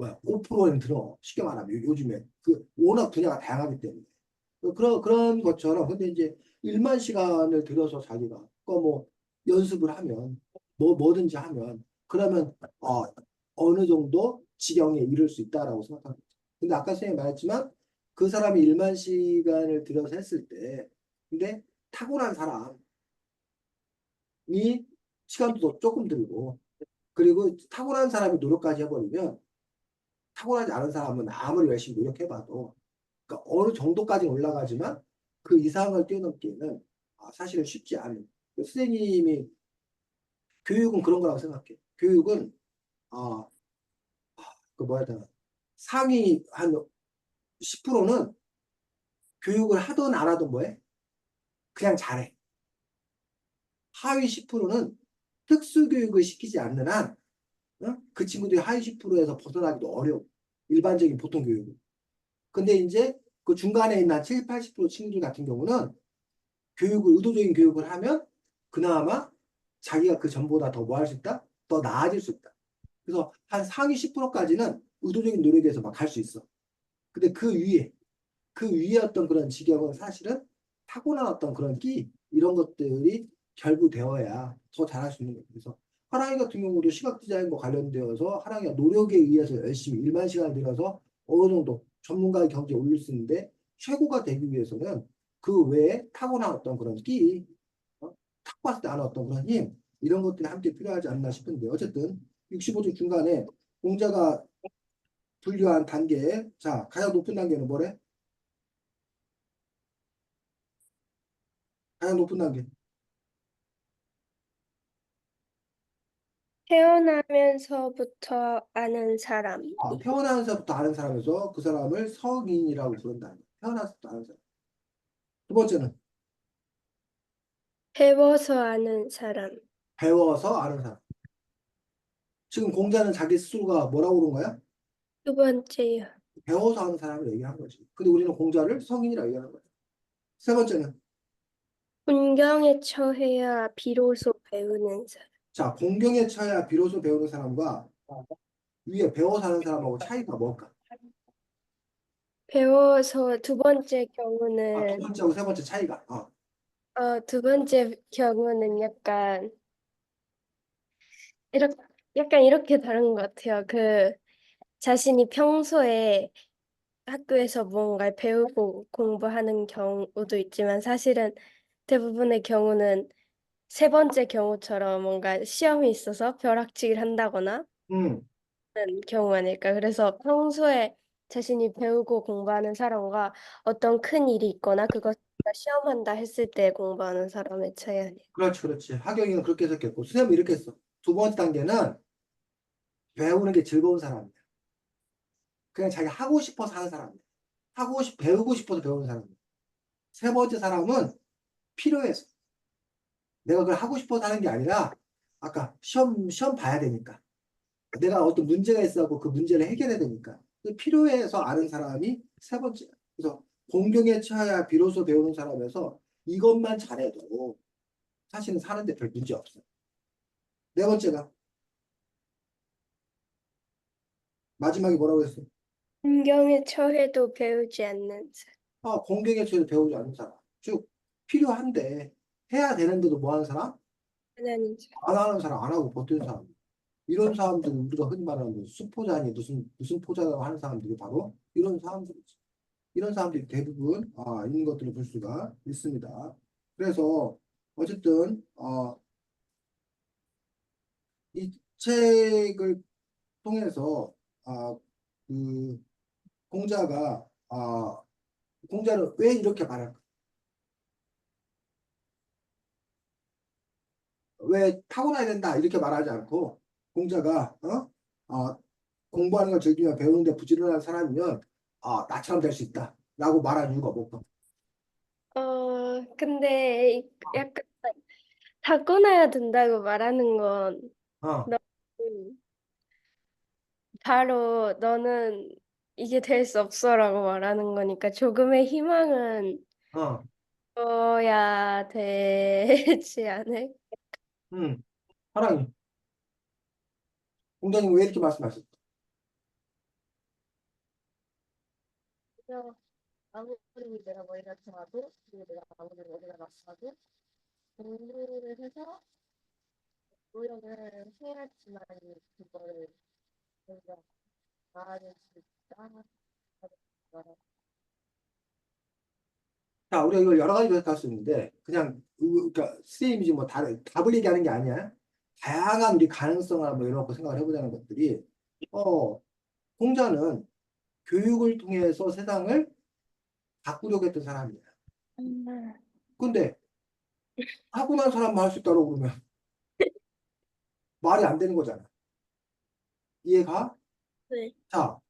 뭐야 5%는 들어. 쉽게 말하면 요즘에 그 워낙 분야가 다양하기 때문에 그런 것처럼 근데 이제 1만 시간을 들여서 자기가 뭐 연습을 하면 뭐든지 하면 그러면 어느 정도 지경에 이를 수 있다라고 생각합니다. 근데 아까 선생님이 말했지만 그 사람이 1만 시간을 들여서 했을 때 근데 타고난 사람이 시간도 더 조금 들고 그리고 타고난 사람이 노력까지 해버리면 타고나지 않은 사람은 아무리 열심히 노력해봐도 그러니까 어느 정도까지 올라가지만 그 이상을 뛰어넘기에는 사실은 쉽지 않은. 선생님이 교육은 그런 거라고 생각해. 교육은 아, 그 뭐야 되나 상위 한 10%는 교육을 하든 안 하든 뭐해? 그냥 잘해. 하위 10%는 특수교육을 시키지 않는 한 그 친구들이 하위 10%에서 벗어나기도 어려워. 일반적인 보통 교육은. 근데 이제 그 중간에 있는 한 7, 80% 친구들 같은 경우는 의도적인 교육을 하면 그나마 자기가 그 전보다 더 뭐 할 수 있다? 더 나아질 수 있다. 그래서 한 상위 10%까지는 의도적인 노력에서 막 갈 수 있어. 근데 그 위에 어떤 그런 지경은 사실은 타고난 어떤 그런 이런 것들이 결부되어야 더 잘할 수 있는 거예요. 그래서 하랑이 같은 경우도 시각 디자인과 관련되어서 하랑이가 노력에 의해서 열심히 1만 시간을 들여서 어느 정도 전문가의 경지에 올릴 수 있는데 최고가 되기 위해서는 그 외에 타고난 어떤 그런 탁 봤을 때 아는 어떤 그런 이런 것들이 함께 필요하지 않나 싶은데 어쨌든 65주 중간에 공자가 분류한 단계 자 가장 높은 단계는 뭐래? 가장 높은 단계 태어나면서부터 아는 사람. 태어나면서부터 아는 사람에서 그 사람을 성인이라고 부른다. 태어나서부터 아는 사람. 두 번째는 배워서 아는 사람. 배워서 아는 사람. 지금 공자는 자기 스스로가 뭐라고 그런 거야? 두 번째요. 배워서 아는 사람을 얘기한 거지. 근데 우리는 공자를 성인이라고 얘기하는 거야. 세 번째는 운경에 처해야 비로소 배우는 사람. 자 공경에 처해야 비로소 배우는 사람과 위에 배워서 하는 사람하고 차이가 뭘까? 배워서 두 번째 두 경우는 번째하고 세 번째 차이가. 두 번째 경우는 이렇게 약간 이렇게 다른 것 같아요. 그 자신이 평소에 학교에서 뭔가를 배우고 공부하는 경우도 있지만 사실은 대부분의 경우는 세 번째 경우처럼 뭔가 시험이 있어서 벼락치기를 한다거나 음, 하는 경우 아닐까. 그래서 평소에 자신이 배우고 공부하는 사람과 어떤 큰 일이 있거나 그것을 시험한다 했을 때 공부하는 사람의 차이 아닐까. 그렇지, 그렇지. 하경이는 그렇게 해석했고, 수염이 이렇게 했어. 두 번째 단계는 배우는 게 즐거운 사람이야. 그냥 자기 하고 싶어서 하는 사람이야. 배우고 싶어서 배우는 사람이야. 세 번째 사람은 필요해서. 내가 그걸 하고 싶어서 하는 게 아니라, 아까 시험 봐야 되니까. 내가 어떤 문제가 있어갖고 그 문제를 해결해야 되니까. 필요해서 아는 사람이 세 번째야. 그래서 공경에 처해야 비로소 배우는 사람에서 이것만 잘해도 사실은 사는데 별 문제 없어. 네 번째가, 마지막에 뭐라고 했어? 환경에 처해도 배우지 않는 사람. 공경에 처해도 배우지 않는 사람. 즉, 필요한데, 해야 되는데도 뭐 하는 사람? 하나님 안 하는 사람, 안 하고 버티는 사람. 이런 사람들 우리가 흔히 말하는 수포자니 무슨 포자라고 하는 사람들이 바로 이런 사람들이지. 이런 사람들이 대부분 있는 것들을 볼 수가 있습니다. 그래서 어쨌든 이 책을 통해서 그 공자가 공자는 왜 이렇게 말할까? 왜 타고나야 된다 이렇게 말하지 않고 공자가 공부하는 걸 즐기며 배우는데 부지런한 사람이면 나처럼 될 수 있다라고 말한 이유가 뭘까? 근데 약간 타고나야 된다고 말하는 건 어, 너무 바로 너는 이게 될 수 없어라고 말하는 거니까 조금의 희망은 어, 줘야 되지 않을? 음, 하랑이 공자님 왜 이렇게 말씀하셨어? 그래서 아무리 내가 머리가 좋아도, 그리고 내가 아무리 머리가 나빠도, 공부를 해서 노력을 해야지만 그거를 내가 나아질 수 있다. 자, 우리가 이걸 여러 가지로 해석할 수 있는데, 그냥, 그러니까, 선생님이 지금 뭐 답을 얘기하는 게 아니야. 다양한 우리 가능성을 한번 열어놓고 생각을 해보자는 것들이, 공자는 교육을 통해서 세상을 바꾸려고 했던 사람이야. 근데, 타고난 사람만 할 수 있다고 그러면 말이 안 되는 거잖아. 이해가? 네. 자,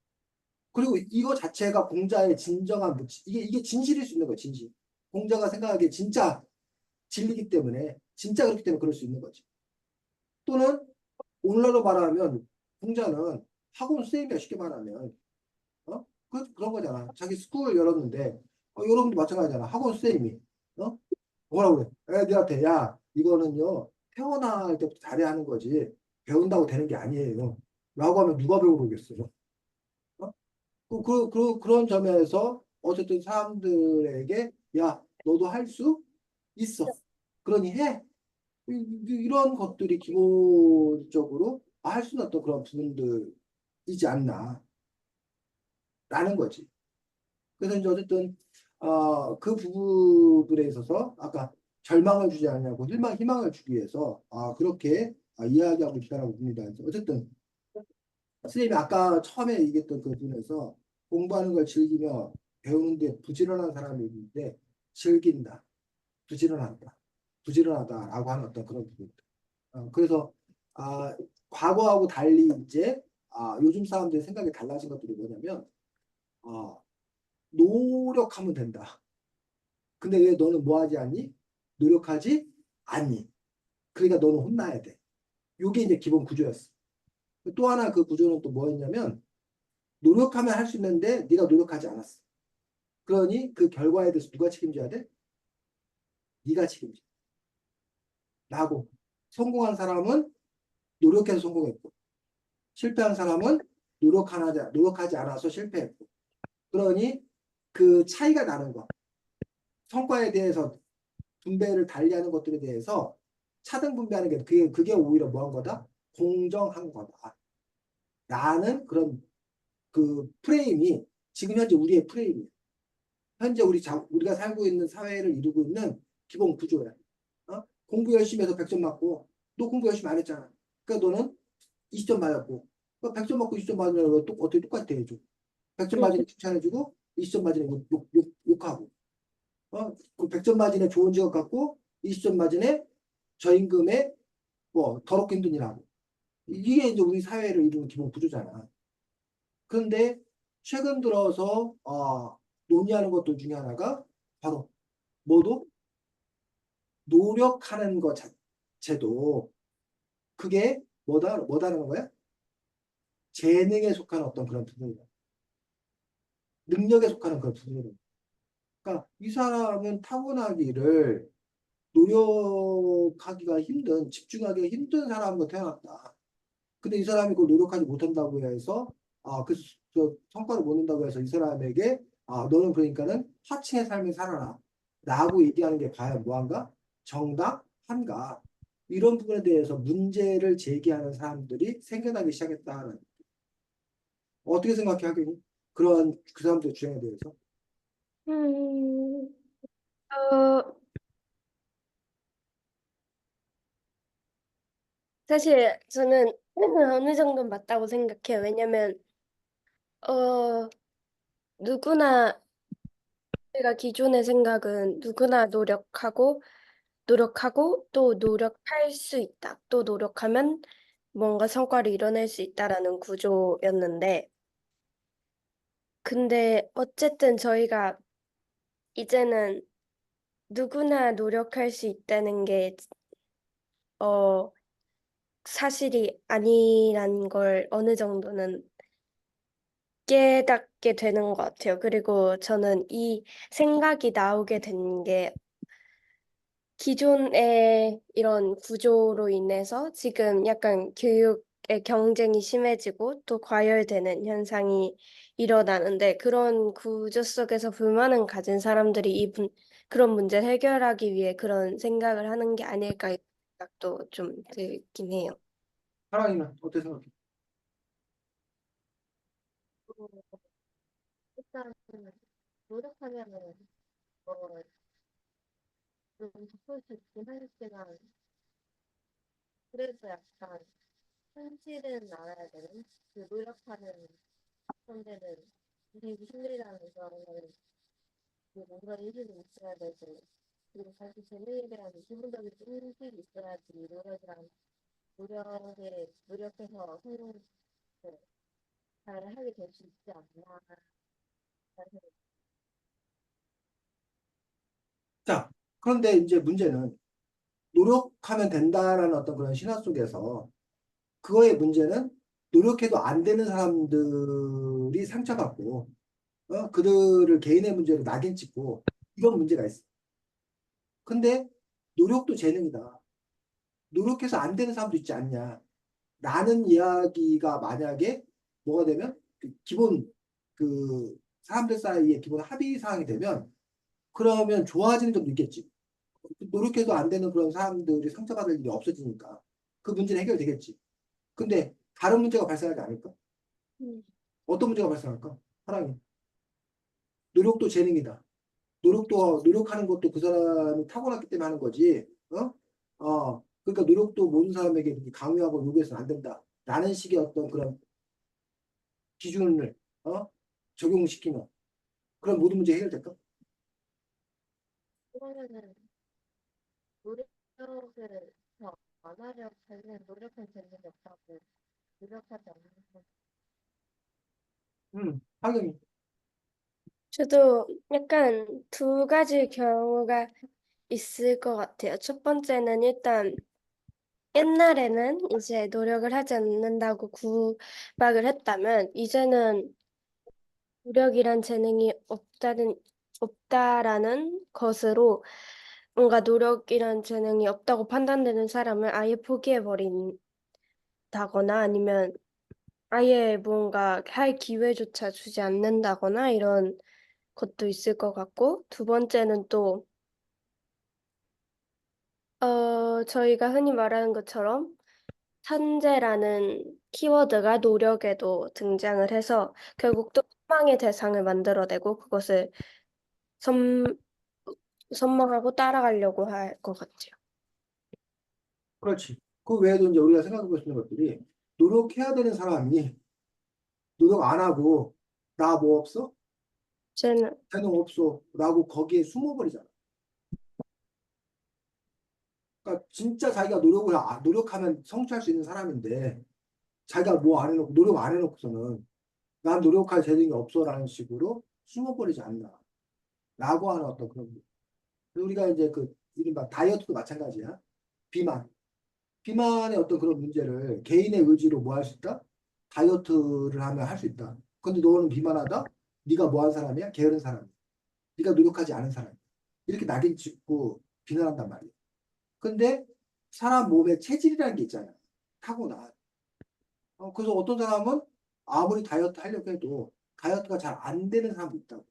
그리고 이거 자체가 공자의 진정한, 이게 진실일 수 있는 거야, 진실. 공자가 생각하기에 진짜 진리기 때문에, 진짜 그렇기 때문에 그럴 수 있는 거지. 또는, 오늘날로 말하면, 공자는 학원 선생님이야, 쉽게 말하면. 그런 거잖아. 자기 스쿨 열었는데, 여러분도 마찬가지잖아. 학원 선생님이, 어? 뭐라고 그래? 애들한테, 야, 이거는요, 태어날 때부터 잘해야 하는 거지. 배운다고 되는 게 아니에요. 라고 하면 누가 배우겠어요? 어? 그런 점에서, 어쨌든 사람들에게, 야, 너도 할 수 있어. 그러니 해. 이런 것들이 기본적으로 할 수는 없던 그런 부분들이지 않나. 라는 거지. 그래서 이제 어쨌든 그 부분에 있어서 아까 절망을 주지 않냐고 희망을 주기 위해서 그렇게 이야기하고 있다라고 봅니다. 그래서 어쨌든 선생님이 아까 처음에 얘기했던 그 부분에서 공부하는 걸 즐기며 배우는데 부지런한 사람이 있는데 즐긴다, 부지런하다, 부지런하다라고 하는 어떤 그런 부분. 그래서 아, 과거하고 달리 이제 요즘 사람들의 생각이 달라진 것들이 뭐냐면 어, 노력하면 된다. 근데 왜 너는 뭐 하지 않니? 노력하지 않니? 그러니까 너는 혼나야 돼. 요게 이제 기본 구조였어. 또 하나 그 구조는 또 뭐였냐면 노력하면 할 수 있는데 네가 노력하지 않았어. 그러니 그 결과에 대해서 누가 책임져야 돼? 네가 책임져. 라고. 성공한 사람은 노력해서 성공했고 실패한 사람은 노력하지 않아서 실패했고. 그러니 그 차이가 나는 거. 성과에 대해서 분배를 달리하는 것들에 대해서 차등 분배하는 게 그게 오히려 뭐한 거다? 공정한 거다. 라는 그런 그 프레임이 지금 현재 우리의 프레임이에요. 현재 우리가 살고 있는 사회를 이루고 있는 기본 구조야. 공부 열심히 해서 100점 맞고 너 공부 열심히 안 했잖아. 그러니까 너는 20점 맞았고 100점 맞고 20점 맞으면 어떻게 똑같아 해줘. 100점 맞으니 칭찬해주고 20점 맞으니 욕하고 그 100점 맞으니 좋은 직업 갖고 20점 맞으니 저임금에 뭐 더럽게 힘든 일 하고 이게 이제 우리 사회를 이루는 기본 구조잖아. 그런데 최근 들어서 논의하는 것들 중에 하나가 바로 뭐도 노력하는 것 자체도 그게 뭐다는 거야? 재능에 속하는 어떤 그런 부분이다. 능력에 속하는 그런 부분이다. 그러니까 이 사람은 타고나기를 노력하기가 힘든, 집중하기가 힘든 사람으로 태어났다. 근데 이 사람이 그걸 노력하지 못한다고 해서 저 성과를 못 낸다고 해서 이 사람에게 너는 그러니까는 하층의 삶을 살아라 라고 얘기하는 게 과연 뭐한가? 정당한가? 이런 부분에 대해서 문제를 제기하는 사람들이 생겨나기 시작했다는 어떻게 생각해 하겠니? 그런 그 사람들의 주장에 대해서 음, 어, 사실 저는 어느 정도 맞다고 생각해요. 왜냐면, 어, 누구나, 제가 기존의 생각은 누구나 노력하고 또 노력할 수 있다. 또 노력하면 뭔가 성과를 이뤄낼 수 있다라는 구조였는데, 근데 어쨌든 저희가 이제는 누구나 노력할 수 있다는 게, 어, 사실이 아니란 걸 어느 정도는 깨닫게 되는 것 같아요. 그리고 저는 이 생각이 나오게 된 게 기존의 이런 구조로 인해서 지금 약간 교육의 경쟁이 심해지고 또 과열되는 현상이 일어나는데 그런 구조 속에서 불만을 가진 사람들이 그런 문제를 해결하기 위해 그런 생각을 하는 게 아닐까 생각도 좀 들긴 해요. 사랑이는 어떻게 생각해? 일단 노력하면은 뭐 좀 바꿀 수 있긴 하겠지만 그래도 약간 현실은 알아야 되는 그 노력하는 현재는 되게 힘들다는 거는 그 뭔가 의식이 있어야 되고 그리고 사실 재능에 대한 기본적인 인식이 있어야지 노력해서 성공을 잘 하게 될 수 있지 않나. 자, 그런데 이제 문제는 노력하면 된다라는 어떤 그런 신화 속에서 그거의 문제는 노력해도 안 되는 사람들이 상처받고 그들을 개인의 문제로 낙인 찍고 이런 문제가 있어. 근데 노력도 재능이다. 노력해서 안 되는 사람도 있지 않냐. 라는 이야기가 만약에 뭐가 되면 그 기본 그 사람들 사이에 기본 합의 사항이 되면 그러면 좋아지는 점도 있겠지. 노력해도 안 되는 그런 사람들이 상처받을 일이 없어지니까 그 문제는 해결되겠지. 근데 다른 문제가 발생하지 않을까? 음. 어떤 문제가 발생할까? 사랑이. 노력도 재능이다. 노력하는 것도 그 사람이 타고났기 때문에 하는 거지. 그러니까 노력도 모든 사람에게 이렇게 강요하고 요구해서는 안 된다. 라는 식의 어떤 그런 기준을, 어? 적용시키면, 그런 모든 문제 해결될까? 그러면은 노력을 더 안 하려고 하면 노력은 재능이 없다고 노력하지 않는 건 하경이. 저도 약간 두 가지 경우가 있을 것 같아요. 첫 번째는 일단 옛날에는 이제 노력을 하지 않는다고 구박을 했다면 이제는 노력이란 재능이 없다라는 것으로 뭔가 노력이란 재능이 없다고 판단되는 사람을 아예 포기해버린다거나 아니면 아예 뭔가 할 기회조차 주지 않는다거나 이런 것도 있을 것 같고 두 번째는 또 저희가 흔히 말하는 것처럼 산재라는 키워드가 노력에도 등장을 해서 결국 또 선망의 대상을 만들어내고 그것을 선, 선망하고 따라가려고 할 것 같아요. 그렇지. 그 외에도 이제 우리가 생각해 볼 수 있는 것들이 노력해야 되는 사람이 노력 안 하고 나 뭐 없어? 저는 재능 없어. 라고 거기에 숨어버리잖아. 그러니까 진짜 자기가 노력하면 성취할 수 있는 사람인데 자기가 뭐 안 해놓고 노력 안 해놓고서는 난 노력할 재능이 없어라는 식으로 숨어버리지 않나. 라고 하는 어떤 그런 우리가 이제 그 이른바 다이어트도 마찬가지야. 비만. 비만의 어떤 그런 문제를 개인의 의지로 뭐 할 수 있다? 다이어트를 하면 할 수 있다. 근데 너는 비만하다? 네가 뭐 한 사람이야? 게으른 사람이야. 네가 노력하지 않은 사람이야. 이렇게 낙인 찍고 비난한단 말이야. 근데 사람 몸에 체질이라는 게 있잖아. 타고나. 그래서 어떤 사람은 아무리 다이어트 하려고 해도 다이어트가 잘 안 되는 사람도 있다고.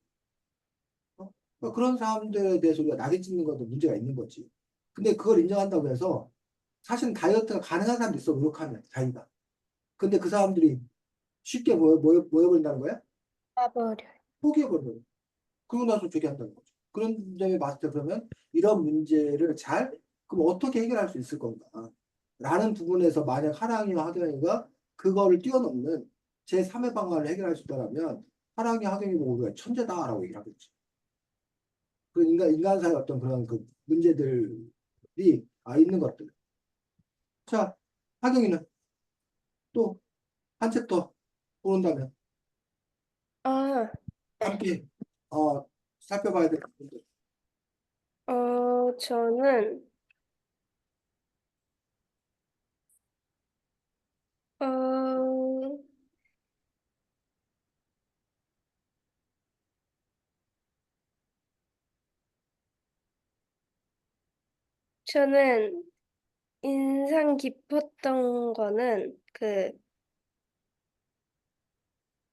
그러니까 그런 사람들에 대해서 우리가 낙인 찍는 것도 문제가 있는 거지. 근데 그걸 인정한다고 해서 사실은 다이어트가 가능한 사람도 있어, 노력하면, 자기가. 근데 그 사람들이 쉽게 뭐 해버린다는 거야? 빠버려. 포기해버려요. 그러고 나서 저기 한다는 거죠. 그런 점에 봤을 때 그러면 이런 문제를 그럼 어떻게 해결할 수 있을 건가? 라는 부분에서 만약 하랑이와 하경이가 그거를 뛰어넘는 제3의 방안을 해결할 수 있다면 하랑이, 하경이 보고 우리가 천재다라고 얘기를 하겠지. 그 인간 사의 어떤 그런 그 문제들이 있는 것들. 자, 하경이는 또 한 챕터 보는다면 아, 함께 어, 살펴봐야 될 부분들. 저는 어, 저는 인상 깊었던 거는 그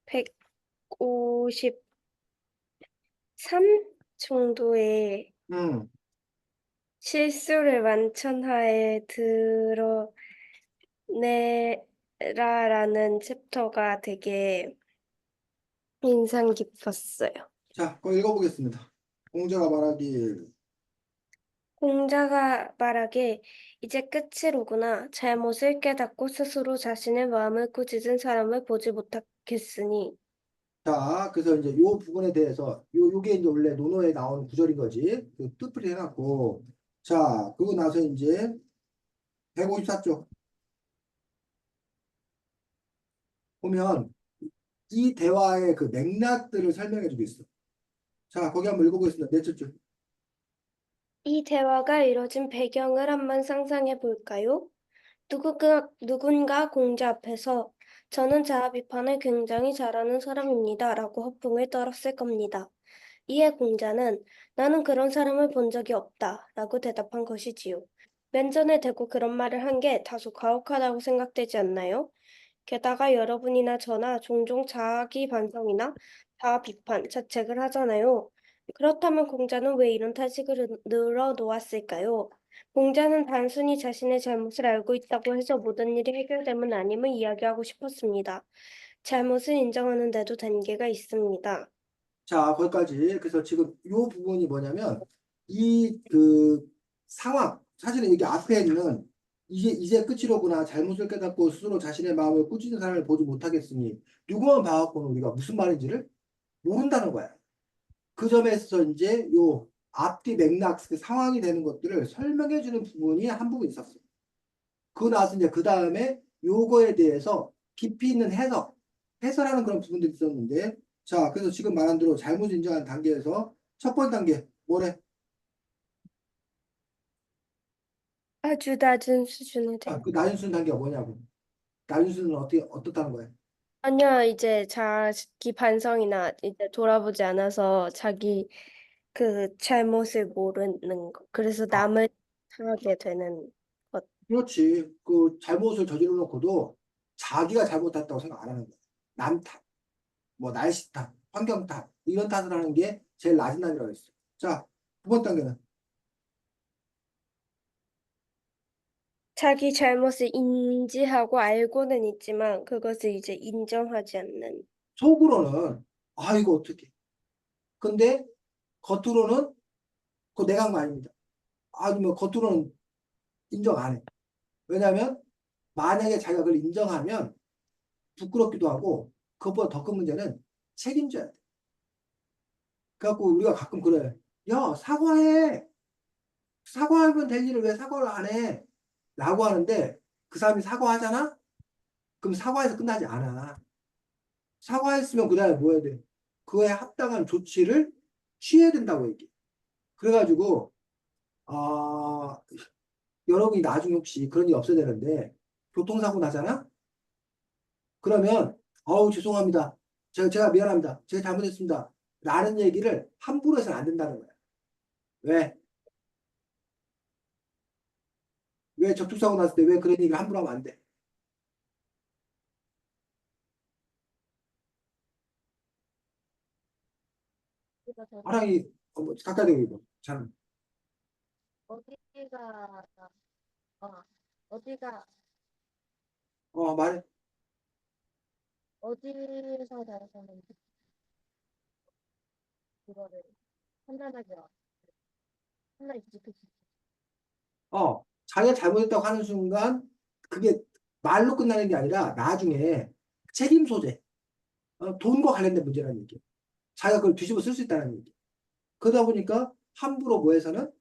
153 정도의 음. 실수를 만천하에 드러내라라는 챕터가 되게 인상 깊었어요. 자, 그거 읽어보겠습니다. 공자가 말하길. 공자가 말하길 이제 끝이로구나. 잘못을 깨닫고 스스로 자신의 마음을 꾸짖은 사람을 보지 못하겠으니. 자, 그래서 이제 요 부분에 대해서 요게 이제 원래 논어에 나오는 구절인 거지. 그 뜻풀이 해놨고. 자, 그러고 나서 이제 154쪽 보면 이 대화의 그 맥락들을 설명해 주고 있어. 자, 거기 한번 읽어보겠습니다. 넷째 줄. 이 대화가 이뤄진 배경을 한번 상상해 볼까요? 누군가 공자 앞에서 저는 자아 비판을 굉장히 잘하는 사람입니다. 라고 허풍을 떨었을 겁니다. 이에 공자는 나는 그런 사람을 본 적이 없다. 라고 대답한 것이지요. 면전에 대고 그런 말을 한 게 다소 가혹하다고 생각되지 않나요? 게다가 여러분이나 저나 종종 자기 반성이나 자아 비판, 자책을 하잖아요. 그렇다면 공자는 왜 이런 탄식을 늘어놓았을까요? 공자는 단순히 자신의 잘못을 알고 있다고 해서 모든 일이 해결됨은 아님을 이야기하고 싶었습니다. 잘못을 인정하는 데도 단계가 있습니다. 자, 거기까지. 그래서 지금 요 부분이 뭐냐면 이 그 상황, 사실은 여기 앞에 있는 이제 끝이로구나. 잘못을 깨닫고 스스로 자신의 마음을 꾸짖는 사람을 보지 못하겠으니 누구만 봐갖고는 우리가 무슨 말인지를 모른다는 거야. 그 점에서 이제 요 앞뒤 맥락, 그 상황이 되는 것들을 설명해 주는 부분이 한 부분 있었어. 그거 나서 이제 그 다음에 요거에 대해서 깊이 있는 해설하는 그런 부분들이 있었는데, 자, 그래서 지금 말한 대로 잘못 인정한 단계에서 첫 번째 단계, 뭐래? 아주 낮은 수준의 아, 대. 그 낮은 수준 단계가 뭐냐고. 낮은 수준은 어떻다는 거야? 아니야, 이제 자기 반성이나 이제 돌아보지 않아서 자기 그 잘못을 모르는 거. 그래서 아, 남을 탓하게 되는 것. 그렇지. 그 잘못을 저질러 놓고도 자기가 잘못했다고 생각 안 하는 거야. 남 탓, 뭐 날씨 탓, 환경 탓, 이런 탓을 하는 게 제일 낮은 단계라고 했어. 자, 두 번째 단계는 자기 잘못을 인지하고 알고는 있지만 그것을 이제 인정하지 않는. 속으로는 아, 이거 어떻게. 근데 겉으로는 그거 내가 한 거 아닙니다. 아니면 겉으로는 인정 안 해. 왜냐하면 만약에 자기가 그걸 인정하면 부끄럽기도 하고 그것보다 더 큰 문제는 책임져야 돼. 그래갖고 우리가 가끔 그래. 야, 사과해. 사과하면 될 일을 왜 사과를 안 해? 라고 하는데 그 사람이 사과하잖아? 그럼 사과해서 끝나지 않아. 사과했으면 그 다음에 뭐 해야 돼? 그에 합당한 조치를 취해야 된다고 얘기해. 그래가지고 아, 여러분이 나중에 혹시 그런 일이 없어야 되는데 교통사고 나잖아? 그러면 어우 죄송합니다. 제가 미안합니다. 제가 잘못했습니다. 라는 얘기를 함부로 해서는 안 된다는 거야. 왜? 왜 접촉사고 났을 때 왜 그런 얘기를 함부로 하면 안 돼? 그래서 저는 화랑이 뭐 가까이 대고 이거. 잘. 어디가 어, 어디가 말해. 어디서 잘했었는지 그거를 판단하기 판단이 부족했지. 자기가 잘못했다고 하는 순간 그게 말로 끝나는 게 아니라 나중에 책임 소재, 돈과 관련된 문제라는 얘기. 자기가 그걸 뒤집어 쓸 수 있다는 얘기. 그러다 보니까 함부로 뭐해서는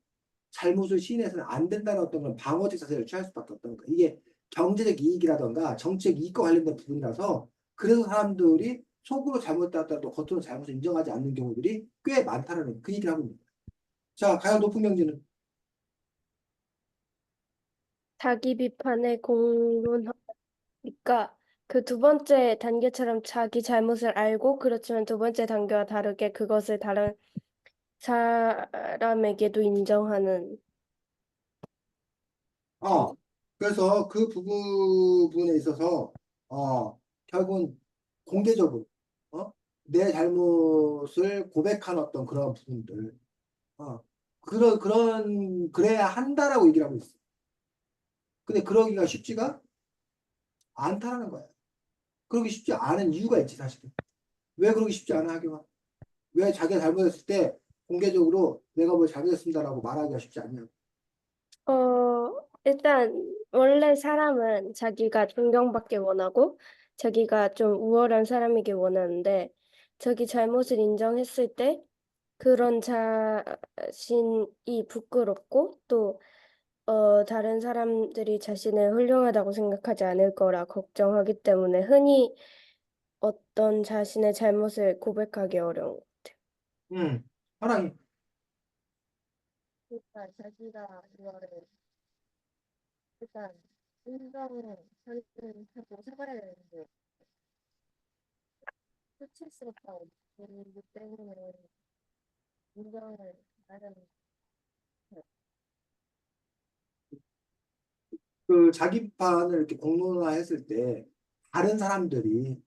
잘못을 시인해서는 안 된다는 어떤 그런 방어적 자세를 취할 수밖에 없다는 거야. 이게 경제적 이익이라던가 정책 이익과 관련된 부분이라서 그래서 사람들이 속으로 잘못했다 하더라도 겉으로 잘못을 인정하지 않는 경우들이 꽤 많다는 그 얘기를 하고 있는 거야. 자, 가장 높은 명제는 자기 비판을 공론하니까 그 두 번째 단계처럼 자기 잘못을 알고 그렇지만 두 번째 단계와 다르게 그것을 다른 사람에게도 인정하는 단계. 어, 그래서 그 부분에 있어서 결국은 공개적으로 어? 내 잘못을 고백한 어떤 그런 부분들 어, 그래야 한다라고 얘기를 하고 있어. 근데 그러기가 쉽지가 않다라는 거야. 그러기 쉽지 않은 이유가 있지 사실은. 왜 그러기 쉽지 않아 하경아? 왜 자기가 잘못했을 때 공개적으로 내가 뭘 잘못했습니다라고 말하기가 쉽지 않냐? 일단, 원래 사람은 자기가 존경받기 원하고, 자기가 좀 우월한 사람이길 원하는데, 자기 잘못을 인정했을 때, 그런 자신이 부끄럽고, 또, 다른 사람들이 자신을 훌륭하다고 생각하지 않을 거라 걱정하기 때문에, 흔히 어떤 자신의 잘못을 고백하기 어려운 것 같아요. 사랑이 그러니까 자기가 이거를 일단 인정을 하고 사과해야 되는데 수치스럽다고 느끼기 때문에 인정을 하려는 거예요. 그 자기 비판을 이렇게 공론화했을 때 다른 사람들이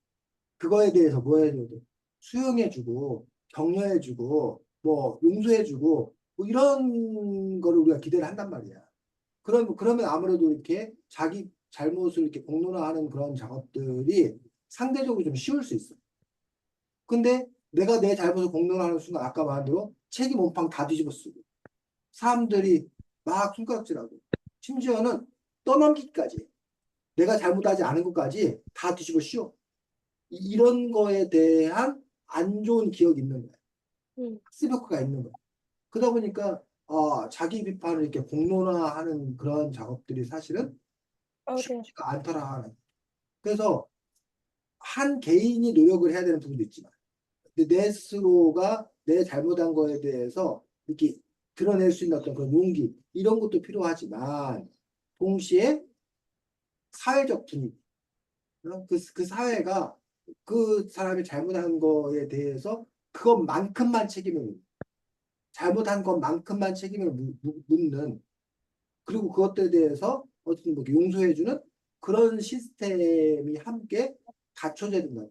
그거에 대해서 뭐 해줘야 돼? 수용해주고 격려해주고 뭐 용서해주고 뭐 이런 거를 우리가 기대를 한단 말이야. 그러면 아무래도 이렇게 자기 잘못을 이렇게 공론화하는 그런 작업들이 상대적으로 좀 쉬울 수 있어. 근데 내가 내 잘못을 공론화하는 순간 아까 말한 대로 책임 온팡 다 뒤집어 쓰고 사람들이 막 손가락질하고 심지어는 떠넘기기까지 내가 잘못하지 않은 것까지 다 뒤집어 씌워. 이런 거에 대한 안 좋은 기억이 있는 거야. 음, 학습 효과가 있는 거야. 그러다 보니까 자기 비판을 이렇게 공론화하는 그런 작업들이 사실은 네. 쉽지가 않더라. 그래서 한 개인이 노력을 해야 되는 부분도 있지만 근데 내 스스로가 내 잘못한 거에 대해서 이렇게 드러낼 수 있는 어떤 그런 용기 이런 것도 필요하지만 동시에 사회적 분위기 그 사회가 그 사람이 잘못한 거에 대해서 그것만큼만 책임을 잘못한 것만큼만 책임을 묻는 그리고 그것들에 대해서 어쨌든 뭐 용서해주는 그런 시스템이 함께 갖춰져야 된다.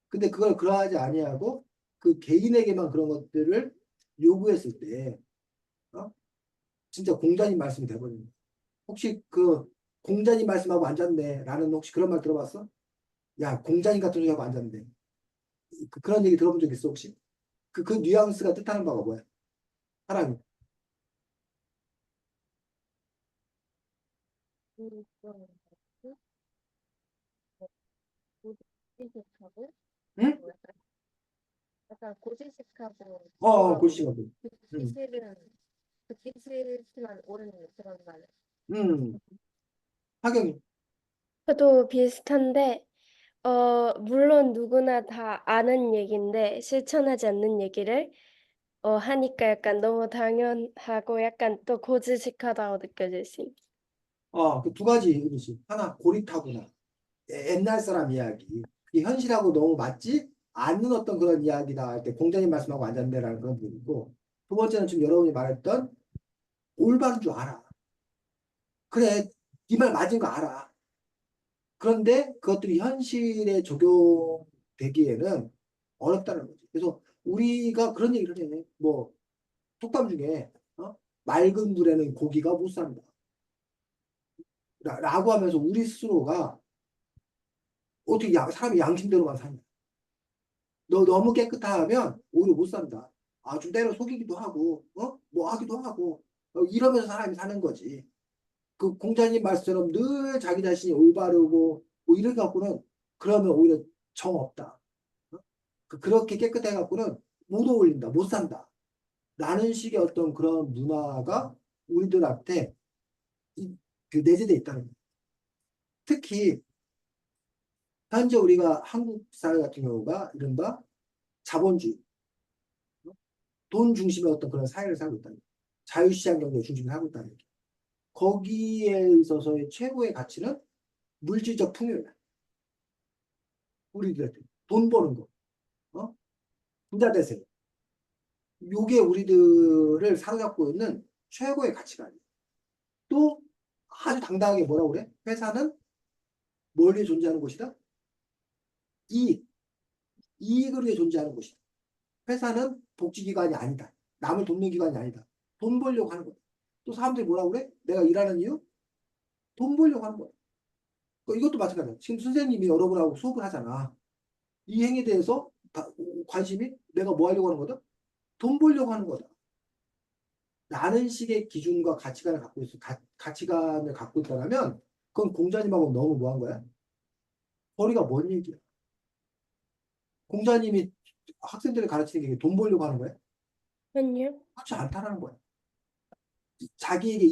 근데 그걸 그러하지 아니하고 그 개인에게만 그런 것들을 요구했을 때 진짜 공자님 말씀이 돼버립니다. 혹시 그 공자님 말씀하고 앉았네라는 혹시 그런 말 들어봤어? 야 공자님 같은 소리하고 앉았네. 그런 얘기 들어본 적 있어 혹시? 그 뉘앙스가 뜻하는 바가 뭐야? 사람이. 좀 고지식하고 응? 뭐 약간 고지식하고 글씨 지루하고 같은. 듣기 응. 싫은 듣기 싫지만 옳은 그런 말. 응. 하경이. 저도 비슷한데, 물론 누구나 다 아는 얘기인데 실천하지 않는 얘기를 하니까 약간 너무 당연하고 약간 또 고지식하다고 느껴질 수 있어요. 그 두 가지 의미지. 하나 고리타구나. 옛날 사람 이야기. 그게 현실하고 너무 맞지 않는 어떤 그런 이야기다 할 때 공자님 말씀하고 앉았네라는 그런 부분이고 두 번째는 지금 여러분이 말했던 올바른 줄 알아. 그래, 네 말 맞은 거 알아. 그런데 그것들이 현실에 적용되기에는 어렵다는 거지. 그래서 우리가 그런 얘기를 해. 뭐 속담 중에 맑은 물에는 고기가 못 산다. 라고 하면서 우리 스스로가 어떻게 사람이 양심대로만 사냐. 너 너무 깨끗하면 오히려 못 산다. 좀 때로 속이기도 하고, 뭐 하기도 하고, 이러면서 사람이 사는 거지. 그 공자님 말씀처럼 늘 자기 자신이 올바르고, 뭐 이렇게 갖고는 그러면 오히려 정 없다. 그렇게 깨끗해 갖고는 못 어울린다, 못 산다. 라는 식의 어떤 그런 문화가 우리들한테 그 내재돼 있다는 거예요. 특히 현재 우리가 한국 사회 같은 경우가 이른바 자본주의, 돈 중심의 어떤 그런 사회를 살고 있다는 거예요. 자유시장 경제 중심을 하고 있다는 얘기. 거기에 있어서의 최고의 가치는 물질적 풍요야. 우리들한테 돈 버는 거, 부자 대세. 요게 우리들을 사로잡고 있는 최고의 가치가 아니에요. 또 아주 당당하게 뭐라고 그래? 회사는 뭘 위해 존재하는 곳이다? 이익, 이익을 위해 존재하는 곳이다. 회사는 복지기관이 아니다. 남을 돕는 기관이 아니다. 돈 벌려고 하는 거야. 또 사람들이 뭐라고 그래? 내가 일하는 이유? 돈 벌려고 하는 거야. 이것도 마찬가지야. 지금 선생님이 여러분하고 수업을 하잖아. 이 행위에 대해서 관심이 내가 뭐 하려고 하는 거다? 돈 벌려고 하는 거다. 라는 식의 기준과 가치관을 갖고 있어. 가치관을 갖고 있다면 그건 공자님하고 너무 뭐 한 거야? 거리가 먼 얘기야. 공자님이 학생들을 가르치는 게 돈 벌려고 하는 거야? 아니요. 그렇지 않다라는 거야. 자기에게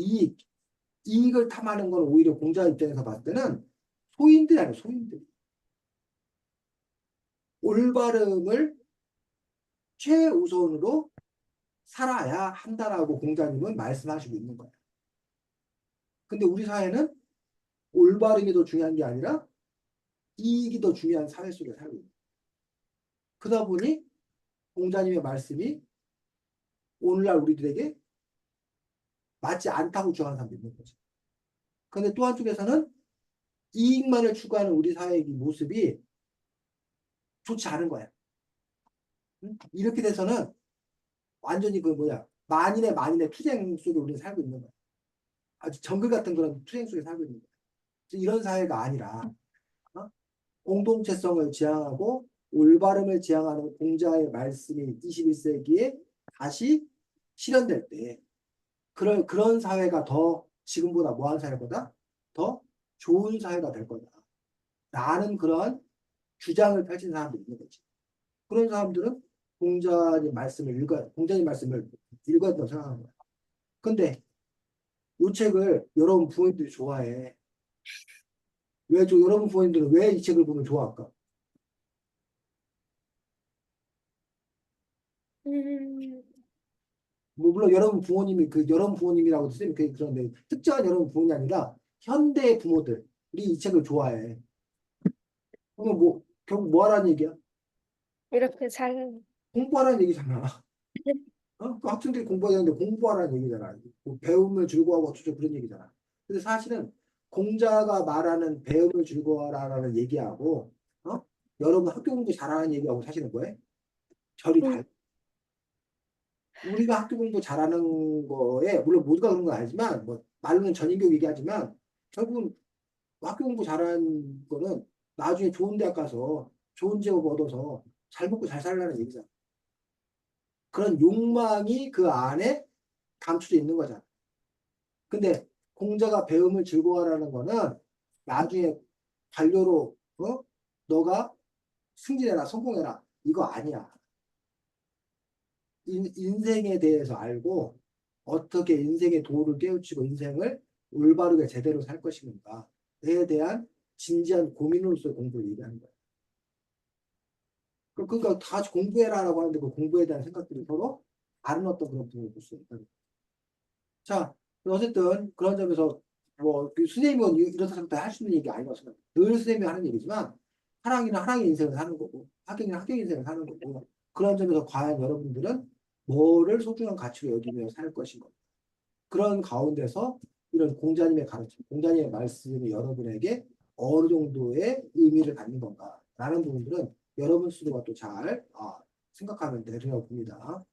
이익을 탐하는 건 오히려 공자 입장에서 봤을 때는 소인들이 아니야, 소인들. 올바름을 최우선으로 살아야 한다라고 공자님은 말씀하시고 있는 거야. 근데 우리 사회는 올바름이 더 중요한 게 아니라 이익이 더 중요한 사회 속에 살고 있는 거야. 그러다 보니 공자님의 말씀이 오늘날 우리들에게 맞지 않다고 주장하는 사람도 있는 거죠. 그런데 또 한쪽에서는 이익만을 추구하는 우리 사회의 모습이 좋지 않은 거야. 응? 이렇게 돼서는 완전히 그 뭐야 만인의 투쟁 속에 우리는 살고 있는 거야. 아주 정글 같은 그런 투쟁 속에 살고 있는 거야. 이런 사회가 아니라 어? 공동체성을 지향하고 올바름을 지향하는 공자의 말씀이 21세기에 다시 실현될 때 그런 사회가 더 지금보다 뭐한 사회보다 더 좋은 사회가 될 거다. 라는 그런 주장을 펼친 사람도 있는 거지. 그런 사람들은 공자님 말씀을 읽어야 된다고 생각하는 거야. 근데 이 책을 여러분 부모님들이 좋아해. 여러분 부모님들은 왜 이 책을 보면 좋아할까? 음, 뭐 물론 여러분 부모님이라고 쓰면 그런데 특정한 여러분 부모님이 아니라 현대 부모들이 이 책을 좋아해. 그러면 뭐 결국 뭐 하라는 얘기야? 이렇게 사는. 공부하라는 얘기잖아. 그 학생들이 공부해야 되는데 공부하라는 얘기잖아. 뭐 배움을 즐거워하고 어쩌고 그런 얘기잖아. 근데 사실은 공자가 말하는 배움을 즐거워하라는 얘기하고 어? 여러분 학교 공부 잘하는 얘기하고 사실은 뭐예요? 결이 음, 달. 우리가 학교 공부 잘하는 거에 물론 모두가 그런 건 아니지만 뭐 말로는 전인교 얘기하지만 결국은 학교 공부 잘하는 거는 나중에 좋은 대학 가서 좋은 직업 얻어서 잘 먹고 잘 살라는 얘기잖아. 그런 욕망이 그 안에 감춰져 있는 거잖아. 근데 공자가 배움을 즐거워하라는 거는 나중에 반려로 너가 승진해라 성공해라 이거 아니야. 인생에 대해서 알고 어떻게 인생의 도를 깨우치고 인생을 올바르게 제대로 살 것인가에 대한 진지한 고민으로서의 공부를 얘기하는 거야. 그러니까 다 같이 공부해라라고 하는데 그 공부에 대한 생각들이 서로 다른 어떤 그런 부분을 볼 수 있다. 자, 어쨌든 그런 점에서 뭐그 선생님은 이런 사람도 할 수 있는 얘기 아니라고 생각해요. 늘 선생님이 하는 얘기지만 하랑이는 하랑의 인생을 사는 거고 학경이는 학경 인생을 사는 거고 그런 점에서 과연 여러분들은 뭐를 소중한 가치로 여기며 살 것인가. 그런 가운데서 이런 공자님의 가르침, 공자님의 말씀이 여러분에게 어느 정도의 의미를 갖는 건가라는 부분들은 여러분 스스로가 또 잘 생각하면 되리라고 봅니다.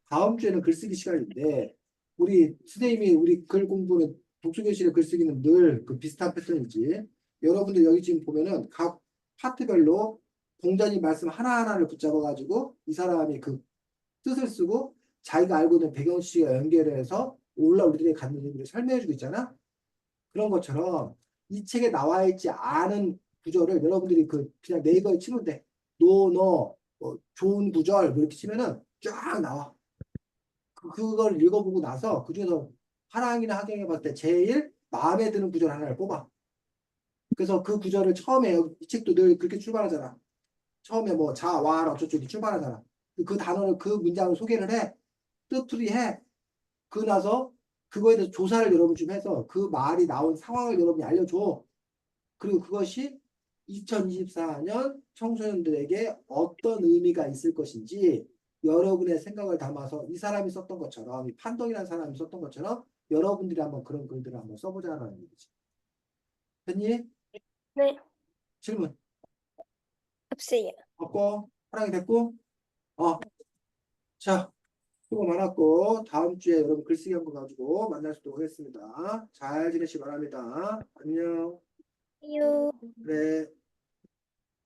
다음 주에는 글쓰기 시간인데 우리 선생님이 우리 글 공부는 독서교실의 글쓰기는 늘 그 비슷한 패턴이지. 여러분들 여기 지금 보면은 각 파트별로 공자님 말씀 하나하나를 붙잡아 가지고 이 사람이 그 뜻을 쓰고 자기가 알고 있는 배경시와 연결해서 우리들이 갖는 의미를 설명해주고 있잖아. 그런 것처럼 이 책에 나와 있지 않은 구절을 여러분들이 그냥 네이버에 치면 돼. 노너 좋은 구절 뭐 이렇게 치면은 쫙 나와. 그걸 읽어보고 나서 그중에서 하랑이나 하경에 봤을 때 제일 마음에 드는 구절 하나를 뽑아. 그래서 그 구절을 처음에 이 책도 늘 그렇게 출발하잖아. 처음에 뭐 자와라 어쩌고 이렇게 출발하잖아. 그 단어를 그 문장을 소개를 해. 뜻풀이해. 그 나서 그거에 대해서 조사를 여러분 좀 해서 그 말이 나온 상황을 여러분이 알려줘. 그리고 그것이 2024년 청소년들에게 어떤 의미가 있을 것인지 여러분의 생각을 담아서 이 사람이 썼던 것처럼 이 판덕이라는 사람이 썼던 것처럼 여러분들이 한번 그런 글들을 한번 써보자는 얘기지. 됐니? 네, 질문 없어요. 없고 사랑이 됐고 자 수고 많았고 다음 주에 여러분 글쓰기 한거 가지고 만날 수 있도록 하겠습니다. 잘 지내시기 바랍니다. 안녕. 유. 그래.